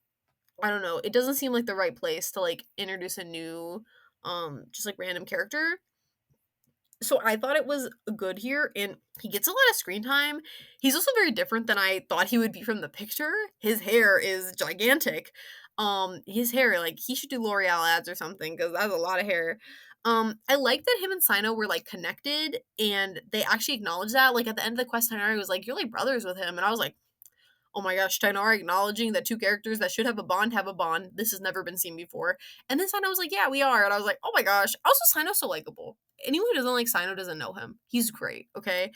A: I don't know, it doesn't seem like the right place to like introduce a new just like random character. So I thought it was good here, and he gets a lot of screen time. He's also very different than I thought he would be from the picture. His hair is gigantic. His hair, like he should do L'Oreal ads or something because that's a lot of hair. I like that him and Cyno were like connected, and they actually acknowledged that. Like at the end of the quest, Tighnari was like, "You're like brothers with him," and I was like, oh my gosh, Tighnari acknowledging that two characters that should have a bond have a bond. This has never been seen before. And then Cyno was like, yeah, we are. And I was like, oh my gosh. Also, Cyno's so likable. Anyone who doesn't like Cyno doesn't know him. He's great, okay?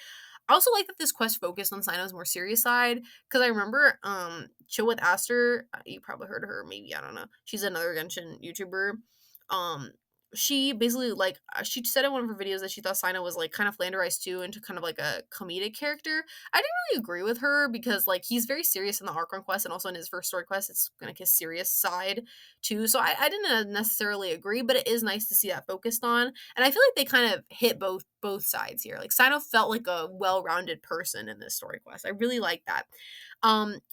A: I also like that this quest focused on Cyno's more serious side. Because I remember Chill with Aster, you probably heard of her, maybe, I don't know. She's another Genshin YouTuber. Um, she basically like she said in one of her videos that she thought Cyno was like kind of flanderized too into kind of like a comedic character. I didn't really agree with her because like he's very serious in the Archon quest and also in his first story quest. It's like his serious side too. So I didn't necessarily agree, but it is nice to see that focused on. And I feel like they kind of hit both sides here. Like Cyno felt like a well-rounded person in this story quest. I really like that.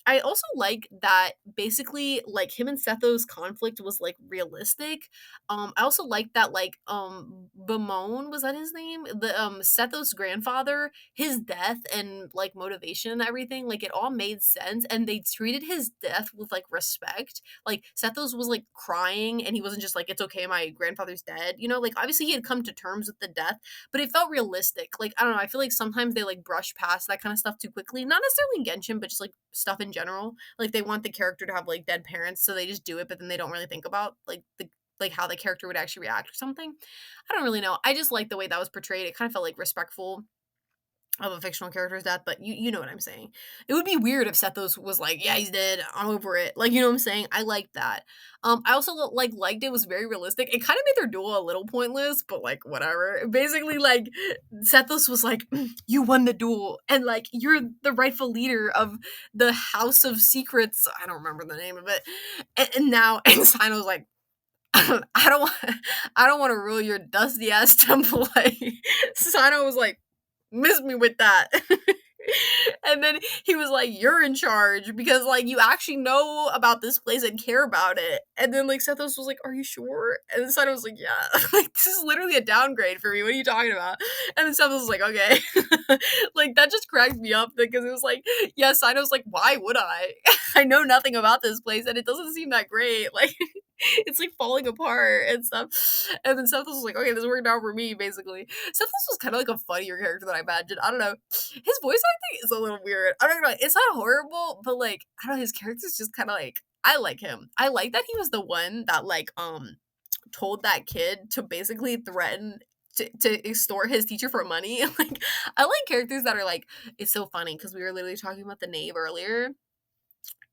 A: I also like that basically like him and Setho's conflict was like realistic. I also like that like Bamon, was that his name? The Setho's grandfather, his death and like motivation and everything, like it all made sense, and they treated his death with like respect. Like Sethos was like crying and he wasn't just like, it's okay, my grandfather's dead. You know, like obviously he had come to terms with the death, but it felt realistic. Like I don't know, I feel like sometimes they like brush past that kind of stuff too quickly. Not necessarily in Genshin, but just like stuff in general. Like they want the character to have like dead parents, so they just do it, but then they don't really think about like how the character would actually react or something. I don't really know. I just like the way that was portrayed. It kind of felt like respectful of a fictional character's death, but you know what I'm saying. It would be weird if Sethos was like, yeah, he's dead, I'm over it. Like, you know what I'm saying? I like that. I also liked it was very realistic. It kind of made their duel a little pointless, but like whatever. Basically, like Sethos was like, you won the duel, and like you're the rightful leader of the House of Secrets. I don't remember the name of it. And now and Sino's like, I don't want to rule your dusty ass temple. Like Cyno was like, miss me with that. And then he was like, you're in charge because like you actually know about this place and care about it. And then like Sethos was like, are you sure? And then Cyno was like, yeah. Like this is literally a downgrade for me. What are you talking about? And then Sethos was like, okay. Like that just cracked me up because it was like, yeah, Cyno's like, why would I? I know nothing about this place and it doesn't seem that great. Like it's like falling apart and stuff. And then Sethos was like, okay, this worked out for me, basically. Sethos was kind of like a funnier character than I imagined. I don't know. His voice acting is a little weird. I don't know. It's not horrible, but like, I don't know, his character's just kind of like, I like him. I like that he was the one that like told that kid to basically threaten to extort his teacher for money. Like, I like characters that are like, it's so funny because we were literally talking about the Knave earlier,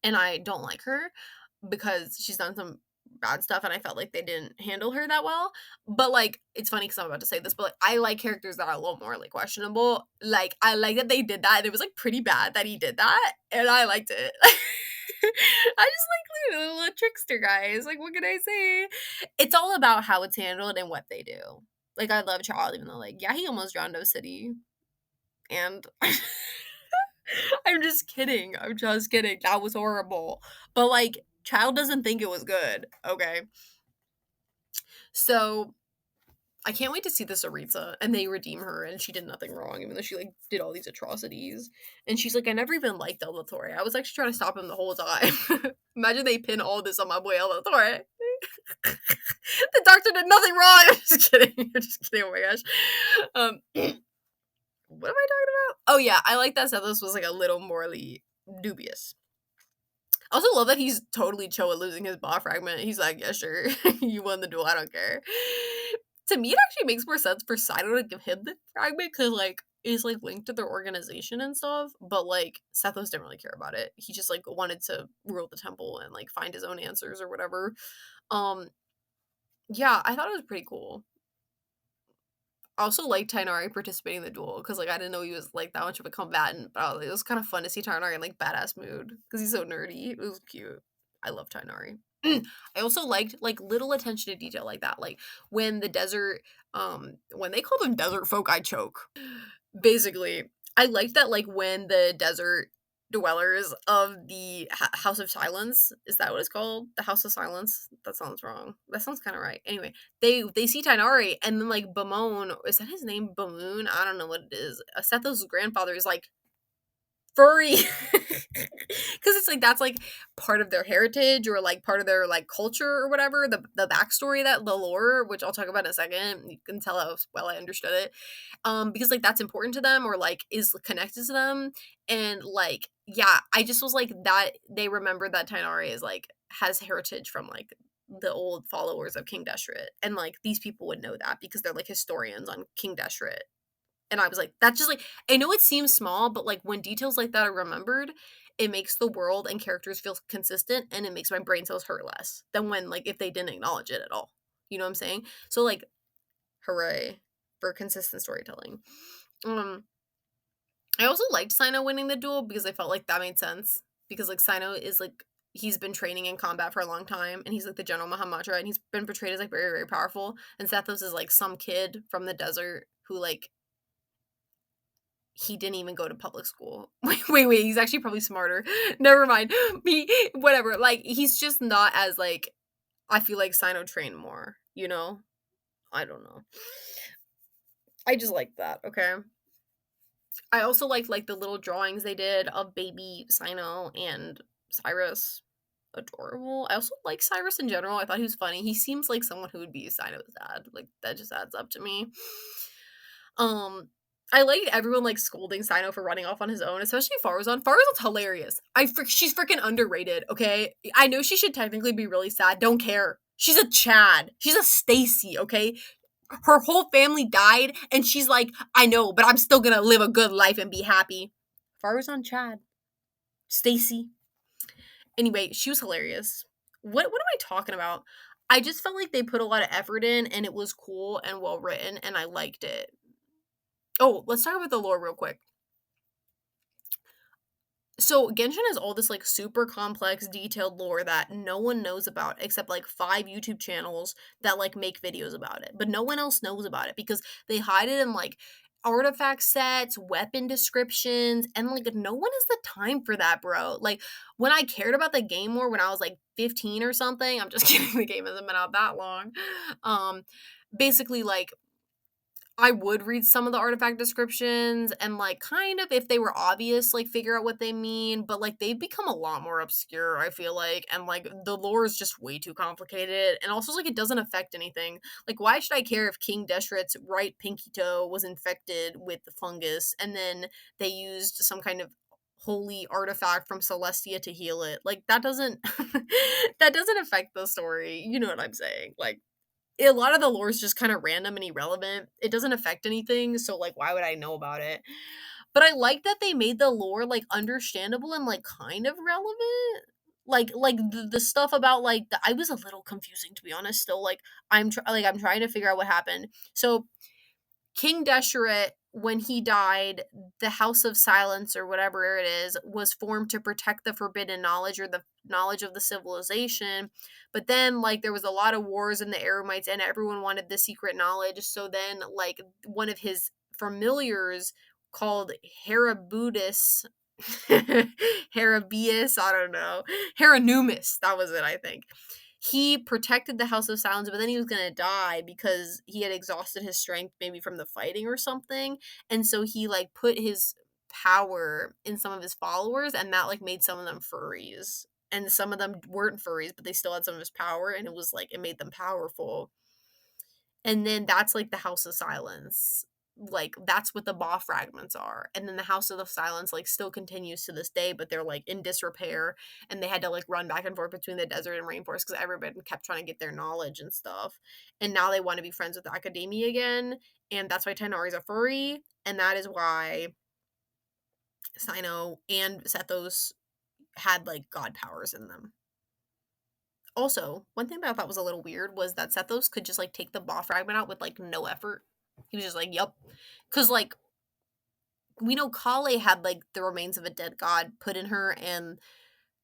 A: and I don't like her because she's done some bad stuff and I felt like they didn't handle her that well. But like it's funny because I'm about to say this, but like, I like characters that are a little more like questionable. Like I like that they did that and it was like pretty bad that he did that and I liked it. I just like little trickster guys. Like what can I say? It's all about how it's handled and what they do. Like I love Child, even though like yeah, he almost drowned City. And I'm just kidding. I'm just kidding. That was horrible. But like Child doesn't think it was good. Okay. So I can't wait to see this Aritza and they redeem her and she did nothing wrong, even though she like did all these atrocities. And she's like, I never even liked El Torre. I was actually trying to stop him the whole time. Imagine they pin all this on my boy El Torre. The doctor did nothing wrong. I'm just kidding. I'm just kidding. Oh my gosh. What am I talking about? Oh yeah, I like that Sethos was like a little morally dubious. I also love that he's totally chill with losing his ball fragment. He's like, yeah, sure. You won the duel. I don't care. To me, it actually makes more sense for Cyno to give him the fragment because, like, is like linked to their organization and stuff, but like Sethos didn't really care about it. He just like wanted to rule the temple and like find his own answers or whatever. Um yeah, I thought it was pretty cool. I also liked Tainari participating in the duel because like I didn't know he was like that much of a combatant, but it was kind of fun to see Tainari in like badass mood because he's so nerdy. It was cute. I love Tainari. I also liked like little attention to detail like that, like when the desert, when they call them desert folk, I choke. Basically, I liked that like when the desert dwellers of the House of Silence, is that what it's called? The House of Silence? That sounds wrong. That sounds kind of right. Anyway, they see Tainari and then like Bamon, is that his name? Bamoon? I don't know what it is. Sethos' grandfather is like furry because it's like that's like part of their heritage or like part of their like culture or whatever, the backstory, that the lore, which I'll talk about in a second. You can tell how well I understood it, because like that's important to them or like is connected to them. And like yeah, I just was like that they remember that Tainari is like has heritage from like the old followers of King Deshret, and like these people would know that because they're like historians on King Deshret. And I was like, that's just like, I know it seems small, but like when details like that are remembered, it makes the world and characters feel consistent, and it makes my brain cells hurt less than when like if they didn't acknowledge it at all. You know what I'm saying? So like, hooray for consistent storytelling. Um, I also liked Cyno winning the duel because I felt like that made sense. Because like Cyno is like he's been training in combat for a long time, and he's like the General Mahamudra, and he's been portrayed as like very, very powerful. And Sethos is like some kid from the desert who like he didn't even go to public school. Wait, he's actually probably smarter. Never mind. Whatever. Like, he's just not as, like, I feel like Cyno trained more, you know? I don't know. I just like that, okay? I also liked, like, the little drawings they did of baby Cyno and Cyrus. Adorable. I also like Cyrus in general. I thought he was funny. He seems like someone who would be Cyno's dad. Like, that just adds up to me. Um, I liked everyone like scolding Cyno for running off on his own, especially Farazan. Farazan's hilarious. She's freaking underrated. Okay, I know she should technically be really sad. Don't care. She's a Chad. She's a Stacy. Okay, her whole family died, and she's like, I know, but I'm still gonna live a good life and be happy. Farazan, Chad, Stacy. Anyway, she was hilarious. What am I talking about? I just felt like they put a lot of effort in, and it was cool and well written, and I liked it. Oh, let's talk about the lore real quick. So Genshin has all this like super complex, detailed lore that no one knows about except like 5 YouTube channels that like make videos about it. But no one else knows about it because they hide it in like artifact sets, weapon descriptions, and like no one has the time for that, bro. Like when I cared about the game more when I was like 15 or something, I'm just kidding, the game hasn't been out that long. Basically like I would read some of the artifact descriptions and, like, kind of, if they were obvious, like, figure out what they mean, but, like, they've become a lot more obscure, I feel like, and, like, the lore is just way too complicated, and also, like, it doesn't affect anything. Like, why should I care if King Deshret's right pinky toe was infected with the fungus, and then they used some kind of holy artifact from Celestia to heal it? Like, that doesn't that doesn't affect the story, you know what I'm saying? Like, a lot of the lore is just kind of random and irrelevant. It doesn't affect anything, so like why would I know about it? But I like that they made the lore like understandable and like kind of relevant. Like the stuff about like I was a little confusing to be honest. Still like I'm trying to figure out what happened. So King Deshret, when he died, the House of Silence or whatever it is was formed to protect the forbidden knowledge or the knowledge of the civilization. But then, like, there was a lot of wars in the Eremites, and everyone wanted the secret knowledge. So then, like, one of his familiars called Herabutus. Herabius, I don't know. Heranumus, that was it, I think. He protected the House of Silence, but then he was gonna die because he had exhausted his strength, maybe from the fighting or something. And so he like put his power in some of his followers, and that like made some of them furries. And some of them weren't furries, but they still had some of his power, and it was like it made them powerful. And then that's like the House of Silence. like that's what the Ba fragments are. And then the House of the Silence like still continues to this day, but they're like in disrepair, and they had to like run back and forth between the desert and rainforest because everybody kept trying to get their knowledge and stuff. And now they want to be friends with the academia again, and that's why Tainari's a furry, and that is why Cyno and Sethos had like god powers in them. Also, one thing that I thought was a little weird was that Sethos could just like take the Ba fragment out with like no effort. He was just like, "Yup," because like we know Kale had like the remains of a dead god put in her, and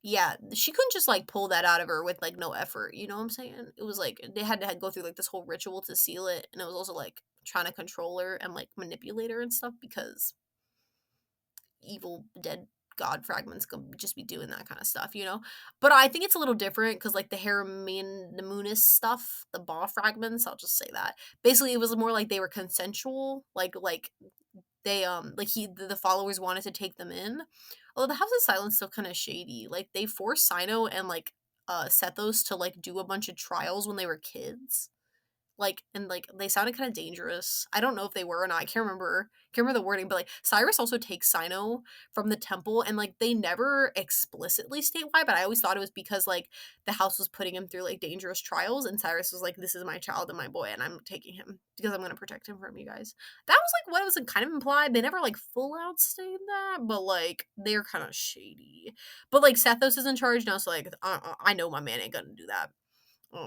A: yeah, she couldn't just like pull that out of her with like no effort. You know what I'm saying? It was like they had to go through like this whole ritual to seal it, and it was also like trying to control her and like manipulate her and stuff because evil dead god fragments could just be doing that kind of stuff, you know? But I think it's a little different because like the Haramoon stuff, the Ba fragments, I'll just say that. Basically, it was more like they were consensual, like they like the followers wanted to take them in. Although the House of Silence still kind of shady. Like they forced Cyno and like Sethos to like do a bunch of trials when they were kids. Like and like they sounded kind of dangerous. I don't know if they were or not. I can't remember the wording, but like Cyrus also takes Cyno from the temple, and like they never explicitly state why, but I always thought it was because like the house was putting him through like dangerous trials, and Cyrus was like, "This is my child and my boy, and I'm taking him because I'm gonna protect him from you guys." That was like what was like, kind of implied. They never like full out stated that, but like they're kind of shady. But like Sethos is in charge now, so like I know my man ain't gonna do that.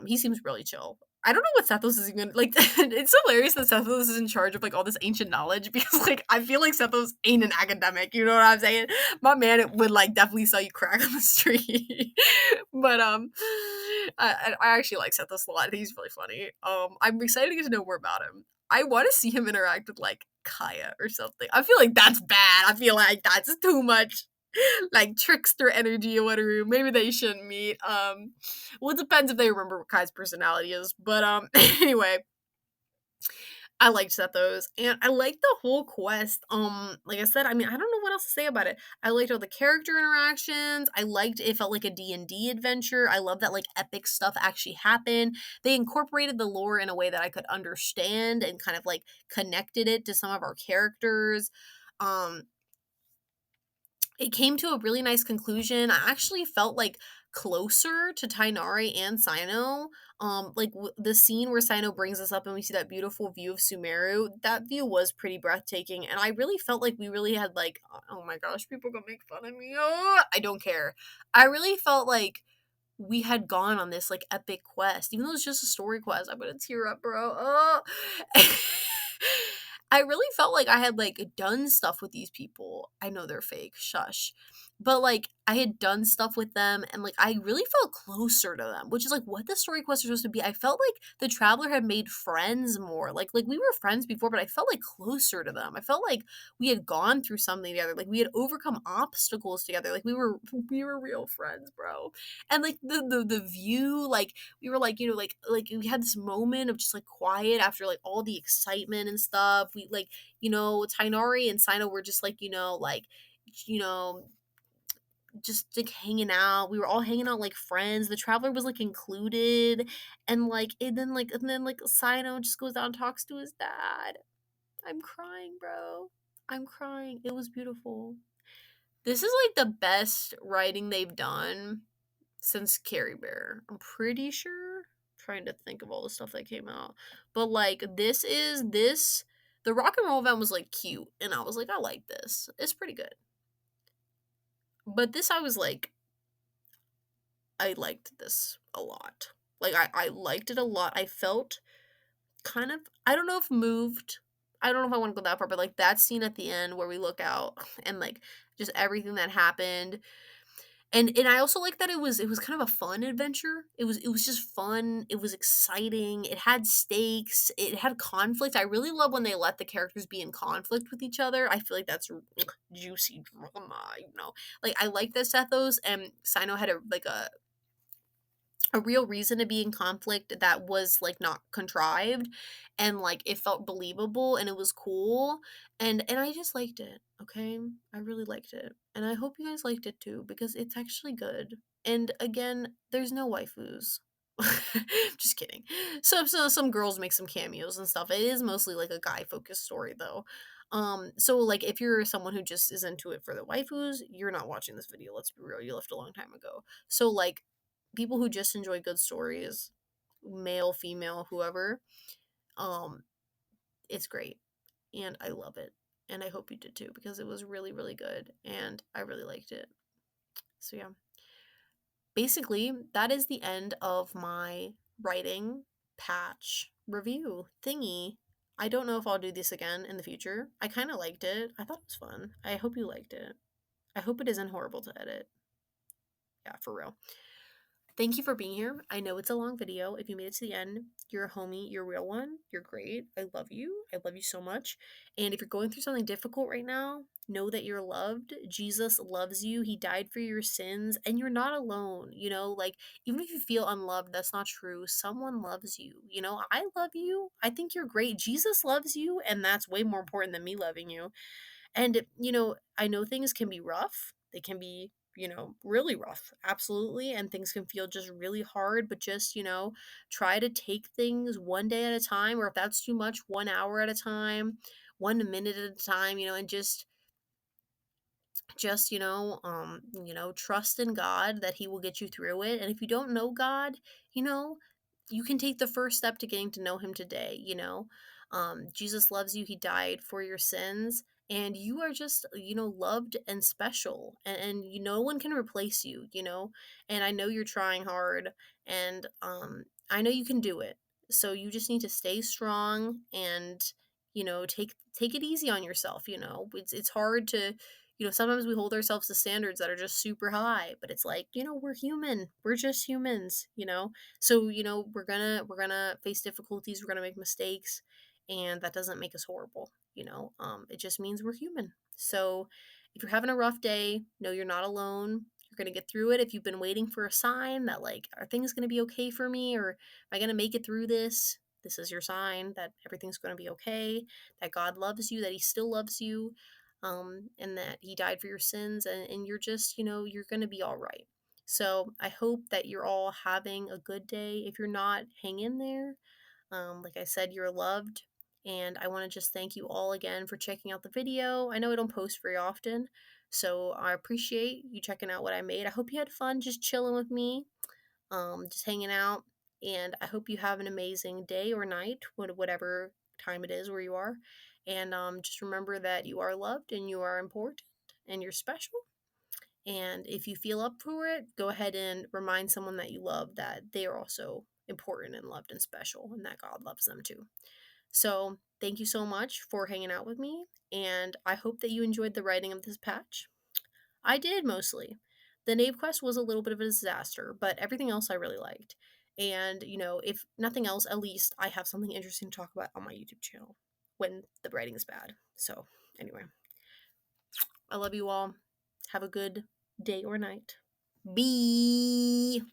A: He seems really chill. I don't know what Sethos is even like. It's hilarious that Sethos is in charge of like all this ancient knowledge because like I feel like Sethos ain't an academic. You know what I'm saying? My man would like definitely sell you crack on the street. But I actually like Sethos a lot. He's really funny. I'm excited to get to know more about him. I want to see him interact with like Kaya or something. I feel like that's bad. I feel like that's too much like trickster energy or whatever. Maybe they shouldn't meet. Well, it depends if they remember what Kai's personality is. But anyway, I liked Sethos, and I liked the whole quest. Like I said, I mean, I don't know what else to say about it. I liked all the character interactions. I liked it felt like a D&D adventure. I love that like epic stuff actually happened. They incorporated the lore in a way that I could understand and kind of like connected it to some of our characters. Um, it came to a really nice conclusion. I actually felt like closer to Tainari and Cyno. Like the scene where Cyno brings us up and we see that beautiful view of Sumeru. That view was pretty breathtaking, and I really felt like we really had like, oh my gosh, people gonna make fun of me. Oh, I don't care. I really felt like we had gone on this like epic quest, even though it's just a story quest. I'm gonna tear up, bro. Oh. I really felt like I had like done stuff with these people. I know they're fake, shush. But like I had done stuff with them, and like I really felt closer to them, which is like what the story quests are supposed to be. I felt like the traveler had made friends more. Like we were friends before, but I felt like closer to them. I felt like we had gone through something together. Like we had overcome obstacles together. Like we were real friends, bro. And like the view, like we were like, you know, like we had this moment of just like quiet after like all the excitement and stuff. We like, you know, Tainari and Cyno were just like, you know, just like hanging out. We were all hanging out like friends. The traveler was like included, and like and then Cyno just goes down and talks to his dad. I'm crying, bro. I'm crying. It was beautiful. This is like the best writing they've done since Carrie Bear. I'm pretty sure. Trying to think of all the stuff that came out. But like this the rock and roll event was like cute, and I was like, I like this. It's pretty good. But this I was like, I liked this a lot. Like I liked it a lot. I felt kind of, I don't know if moved. I don't know if I want to go that far, but like that scene at the end where we look out and like just everything that happened. And I also like that it was kind of a fun adventure. It was just fun. It was exciting. It had stakes. It had conflict. I really love when they let the characters be in conflict with each other. I feel like that's juicy drama, you know. Like I like that Sethos and Cyno had a real reason to be in conflict that was like not contrived, and like it felt believable and it was cool, and I just liked it. Okay, I really liked it, and I hope you guys liked it too because it's actually good. And again, there's no waifus. Just kidding. Some girls make some cameos and stuff. It is mostly like a guy focused story though. So like if you're someone who just is into it for the waifus, you're not watching this video. Let's be real. You left a long time ago. So like people who just enjoy good stories, male, female, whoever, um, it's great. And I love it. And I hope you did too because it was really, really good and I really liked it. So yeah. Basically, that is the end of my writing patch review thingy. I don't know if I'll do this again in the future. I kind of liked it. I thought it was fun. I hope you liked it. I hope it isn't horrible to edit. Yeah, for real. Thank you for being here. I know it's a long video. If you made it to the end, you're a homie. You're a real one. You're great. I love you. I love you so much. And if you're going through something difficult right now, know that you're loved. Jesus loves you. He died for your sins, and you're not alone. You know, like, even if you feel unloved, that's not true. Someone loves you. You know, I love you. I think you're great. Jesus loves you, and that's way more important than me loving you. And, you know, I know things can be rough. They can be, you know, really rough. Absolutely. And things can feel just really hard, but just, you know, try to take things one day at a time, or if that's too much, 1 hour at a time, 1 minute at a time, you know, and just you know, trust in God that he will get you through it. And if you don't know God, you know, you can take the first step to getting to know him today. You know, Jesus loves you. He died for your sins, and you are just, you know, loved and special, and you, no one can replace you. You know, and I know you're trying hard, and I know you can do it. So you just need to stay strong and, you know, take it easy on yourself. You know, it's hard to, you know, sometimes we hold ourselves to standards that are just super high, but it's like, you know, we're human. We're just humans, you know. So, you know, we're going to face difficulties, we're going to make mistakes, and that doesn't make us horrible, you know. It just means we're human. So, if you're having a rough day, know you're not alone. You're going to get through it. If you've been waiting for a sign that, like, are things going to be okay for me, or am I going to make it through this? This is your sign that everything's going to be okay, that God loves you, that he still loves you, and that he died for your sins, and you're just, you know, you're going to be all right. So I hope that you're all having a good day. If you're not, hang in there. Like I said, you're loved. And I want to just thank you all again for checking out the video. I know I don't post very often, so I appreciate you checking out what I made. I hope you had fun just chilling with me, just hanging out. And I hope you have an amazing day or night, whatever time it is where you are. And just remember that you are loved and you are important and you're special. And if you feel up for it, go ahead and remind someone that you love that they are also important and loved and special, and that God loves them too. So, thank you so much for hanging out with me. And I hope that you enjoyed the writing of this patch. I did mostly. The Knave Quest was a little bit of a disaster, but everything else I really liked. And, you know, if nothing else, at least I have something interesting to talk about on my YouTube channel when the writing is bad. So, anyway, I love you all. Have a good day or night. Bye.